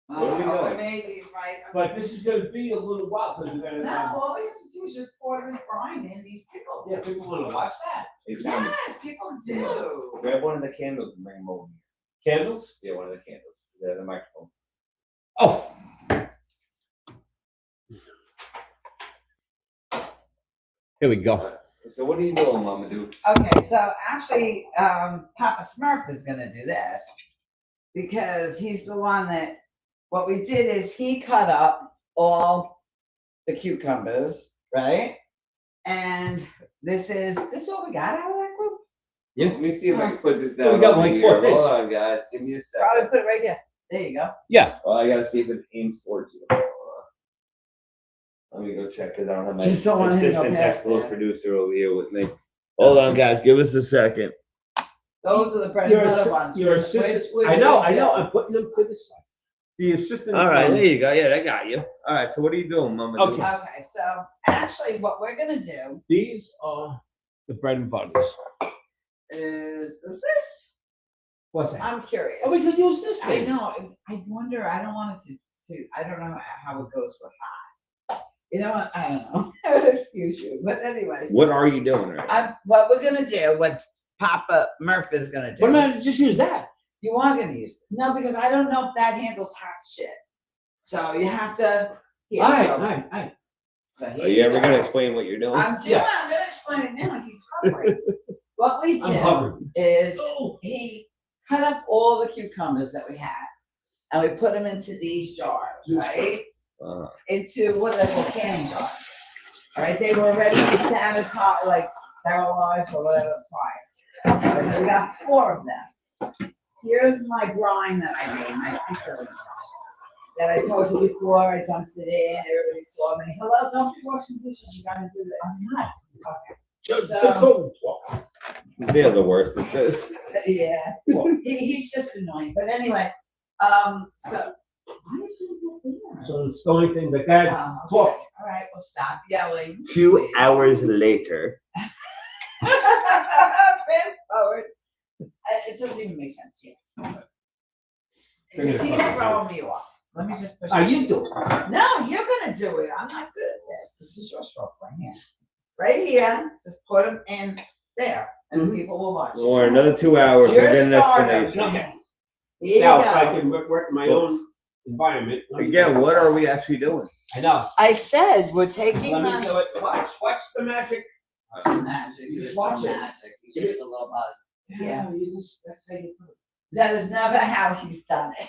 What are we I doing? made these right. But this is going to be a little while because we're going to have. No, all we have to do is just pour this brine in these pickles. Yeah, people want to watch that. Yes, people do. Grab one of the candles and bring them over here. Candles? Yeah, one of the candles. The microphone. Oh. Here we go. So what are you doing, Mama Duke? Okay, so actually, Papa Smurf is gonna do this because he's the one that. What we did is he cut up all the cucumbers, right? And this what we got out of that group. Yeah. Let me see if I can put this down. We got over like here. 4 things. Hold on, guys. Give me a second. Probably put it right here. There you go. Yeah. Well, I gotta see if it aims towards you. Let me go check because I don't have my Just don't want him to go assistant past technical that. producer over here with me. Hold on, guys. Give us a second. Those are the bread and butter ones. Your assistant. Which I know. ones? I'm putting them to the side. The assistant. All right, there you go. Yeah, I got you. All right, so what are you doing, Mama? Okay. Okay, so actually, what we're gonna do These are the bread and butters. is this. What's that? I'm curious. Oh, we could use this I thing. know. I wonder. I don't want it to. I don't know how it goes with hot. You know what? I don't know. Excuse you, but anyway. What are you doing right now? What we're gonna do, what Papa Murph is gonna do. What am I just use that? You are gonna use it. No, because I don't know if that handles hot shit. So you have to. Here, All so- right. So Are here you ever go. gonna explain what you're doing? I'm gonna explain it now. He's hovering. What we I'm did hovering. is he cut up all the cucumbers that we had, and we put them into these jars, right? Into what are they called, canning jars. All right, they were already sanitized, like sterilized or whatever prior. And we got 4 of them. Here's my brine that I made, my pickle that I told you before. I dumped it in. Everybody saw me. Hello, don't be washing dishes. You gotta do that. I'm not. Okay. So, They're the worst at this. yeah, he's just annoying. But anyway, so. So it's the only thing that guy Okay. talk. All right, well, stop yelling. 2 hours later. Fast forward. It doesn't even make sense here. He's throwing me off. Let me just push. Are this. you doing? No, you're gonna do it. I'm not good at this. This is your stroke right here. Right here. Just put them in there, and people will watch. Or another 2 hours. You're We'll get an a starter. explanation. Okay. Here Now, you if I go. can work in my own environment. Again, what are we actually doing? I know. I said we're taking. Let me do it. Watch the magic. Magic. You You're just so watch it. magic. He's just a little buzz. Yeah. You just that's how you put it. That is never how he's done it.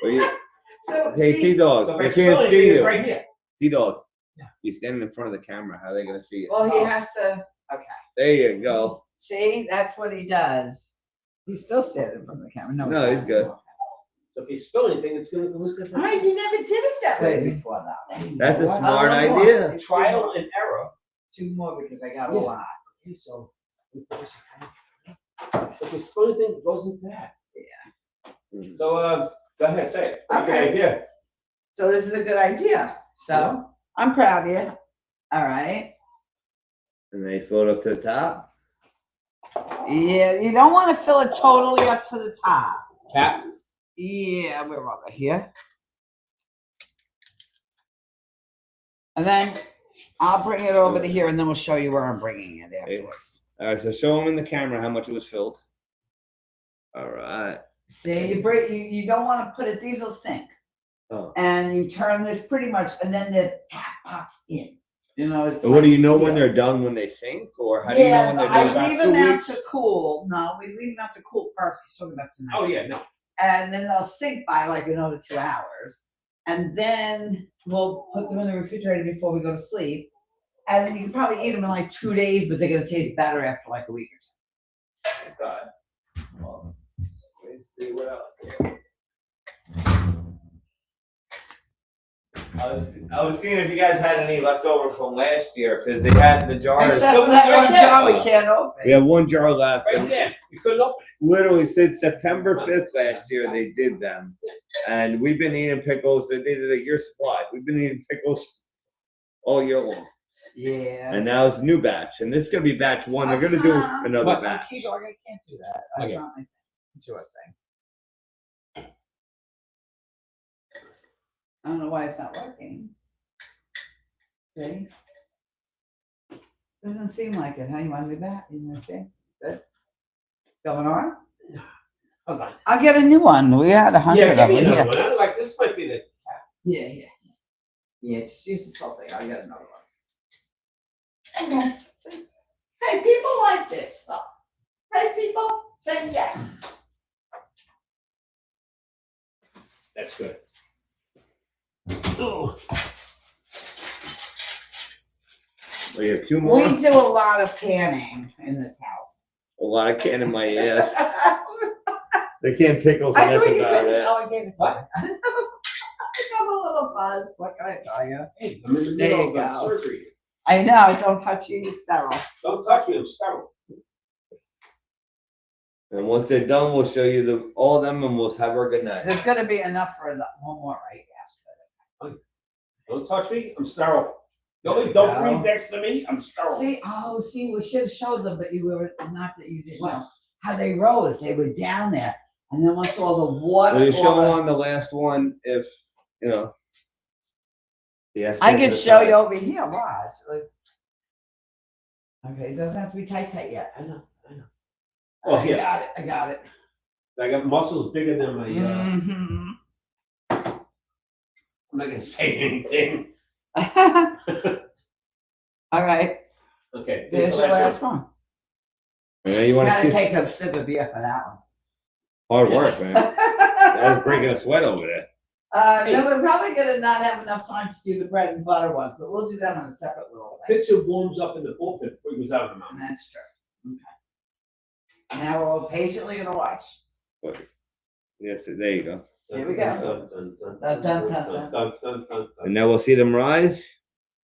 Well, you- So Hey, see, T-Dog, So they my can't spelling see is you. right here. T-Dog, Yeah. you're standing in front of the camera. How are they gonna see you? well, he has to. Okay. There you go. See, that's what he does. He's still standing from the camera. No, he's good. So if you spill anything, it's going to go into the. All right, you never did it that way before, though. That's a What? smart One more. idea. Trial and error. 2 more because I got a Yeah. lot. Okay, so if you spill anything, it goes into that. Mhm. So go ahead, say it. Okay. Good idea. So this is a good idea. So I'm proud of you. All right. And they fill it up to the top. Yeah, you don't want to fill it totally up to the top. Cap. Yeah, we're over here. And then I'll bring it over to here, and then we'll show you where I'm bringing it afterwards. All right, so show them in the camera how much it was filled. All right. See, you don't want to put a diesel sink, Oh. and you turn this pretty much, and then the tap pops in. You know, it's. And what do like you know when sealed. they're done when they sink, or how do you know when they're done? I About leave 2 them out weeks? to cool. No, we leave them out to cool first. He's talking about tonight. Oh yeah, no. And then they'll sink by like another 2 hours. And then we'll put them in the refrigerator before we go to sleep. And then you can probably eat them in like 2 days, but they're gonna taste better after like a week or God. Well, let's see what else. I was seeing if you guys had any left over from last year because they had the two. jars. Except for that one jar we can't open. We have 1 jar left. Right there. You couldn't open it. Literally since September 5th last year, they did them. And we've been eating pickles. They did a year supply. We've been eating pickles all year long. Yeah. And now it's a new batch. And this is going to be batch 1. They're going to do another What? batch. T-Dog, I can't do that. That's Okay. not my thing. It's your thing. I don't know why it's not working. See? Doesn't seem like it. How you want to be back? You know, see? Good. Going on? Hold on. I'll get a new one. We had 100 Yeah, of give me them. another one. I like this. Might be the. Yeah. Yeah, just use this whole thing. I'll get another one. Okay. See? Hey, people like this stuff. Hey, people, say yes. That's good. Oh. We have 2 more. We do a lot of canning in this house. A lot of can in my ass. They can't pickle for I thought nothing you about couldn't. it. Oh, I gave it to you. I got a little buzz. What can I tell you? Hey, I'm in the There middle you of go. surgery. I know. Don't touch you. You're sterile. Don't touch me. I'm sterile. And once they're done, we'll show you all of them, and we'll have our good night. There's going to be enough for one more, right? Yes. Don't touch me. I'm sterile. Don't breathe next to me. I'm sterile. See, we should have showed them, but you were not that you didn't know how they rose. They were down there, and then once all the water. We'll show them on the last one if you know. Yes. I can show you over here. Watch. Okay, it doesn't have to be tight yet. I know. Oh, I got it. I got muscles bigger than my. Mm-hmm. I'm not gonna say anything. All right. Okay. There's your last one. Yeah, you want to gotta take a sip of beer for that one. Hard work, man. I was breaking a sweat over there. No, we're probably gonna not have enough time to do the bread and butter ones, but we'll do that on a separate little thing. Picture warms up in the bullpen before he goes out of the mountain. That's true. Okay. Now we're all patiently gonna watch. Yes, there you go. Here we go. Dun, dun, dun, dun. And now we'll see them rise.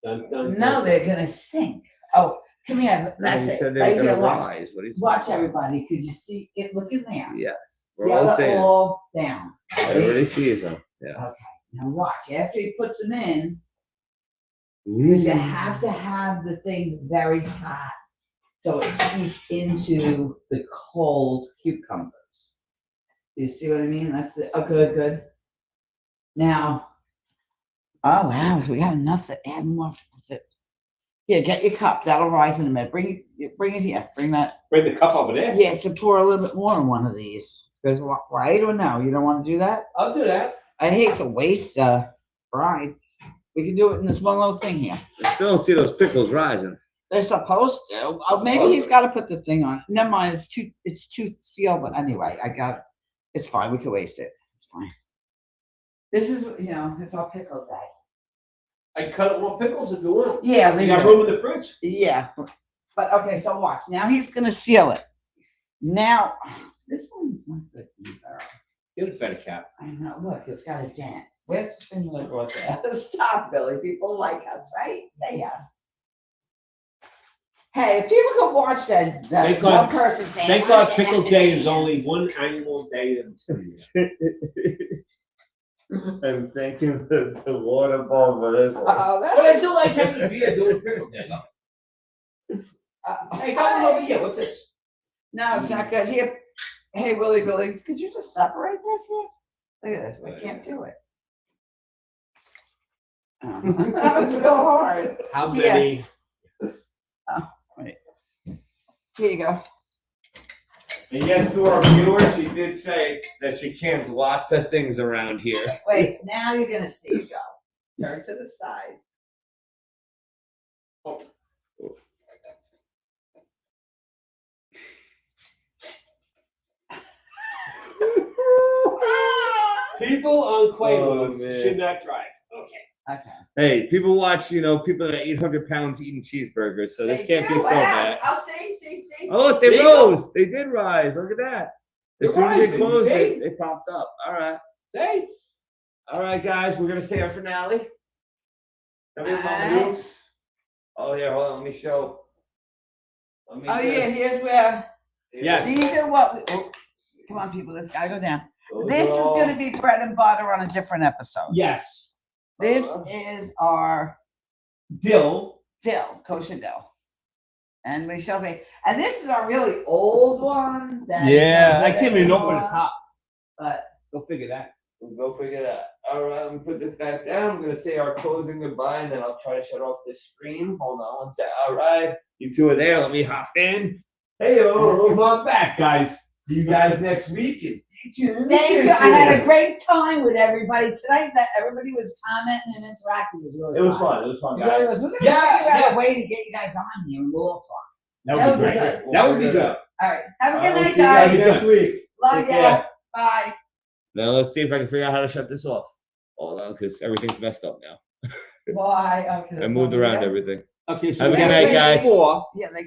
No, they're gonna sink. Oh, come here. That's You it. said they Right were here, gonna watch. rise. What are you Watch everybody. Could you see it? Look in there. Yes. See We're how all they're saying. all down. Everybody sees them. Yeah. Okay. Now watch. After he puts them in, because you have to have the thing very hot so it seeps into the cold cucumbers. You see what I mean? That's the good. Now, oh wow, we got enough to add more. Here, get your cup. That'll rise in a minute. Bring it here. Bring that. Bring the cup over there. Yeah, to pour a little bit more in one of these. Because right or no, you don't want to do that? I'll do that. I hate to waste the bride. We can do it in this one little thing here. I still don't see those pickles rising. They're supposed to. Oh, maybe he's got to put the thing on. Never mind. It's too sealed. But anyway, I got it. It's fine. We can waste it. It's fine. This is, it's all pickle day. I can cut up more pickles if you want. Yeah, you got room in the fridge. Yeah, but okay. So watch. Now he's gonna seal it. Now this one's not good either. Get a better cap. I know. Look, it's got a dent. Where's the thing that brought that? Stop, Billy. People like us, right? Say yes. Hey, if people could watch that Thank one God, person saying, thank God Pickle Day is only one annual day. I'm thanking the water ball for this one. But I do like having beer doing Pickle Day. Hey, got one over here. What's this? No, it's not good. Here, hey, Billy, could you just separate this here? Look at this. I can't do it. That was real hard. How many? Oh, wait. Here you go. And yes, to our viewers, she did say that she cans lots of things around here. Wait, now you're gonna see it go. Turn to the side. Oh. People on Quavos should not drive. Okay. Hey, people watch, people that are 800 pounds eating cheeseburgers, so this can't be so bad. I'll see. Oh, look, they rose. They did rise. Look at that. As soon as they rising, closed see? it, they popped up. All right. Say. All right, guys, we're going to say our finale. Come here, Mama Alright. Lou. Oh, yeah, hold on. Let me show. Oh yeah, here's where. Yes. These are what. Come on, people. This gotta go down. Those This is are all- gonna be bread and butter on a different episode. Yes. This is our Dill. kosher dill. And we shall say, and this is our really old one. That Yeah, I that can't even open the anymore, top. But Go figure that. We'll go figure that. All right, I'm gonna put this back down. I'm gonna say our closing goodbye, and then I'll try to shut off this screen. Hold on one sec. All right, you two are there. Let me hop in. Hey, Come on back, guys. See you guys next week. And Thank you. I had a great time with everybody tonight. That everybody was commenting and interacting. It was really It was fun. It was fun, It really guys. was. We're gonna figure out a way to get you guys on here and we'll all talk. That would be great. That would be good. All right. Have a good We'll night, see you guys guys. next week. Love Take ya. care. Bye. Now let's see if I can figure out how to shut this off. Hold on, because everything's messed up now. Bye. Okay. I moved around everything. Okay, so Have a good night, guys. Yeah, they got.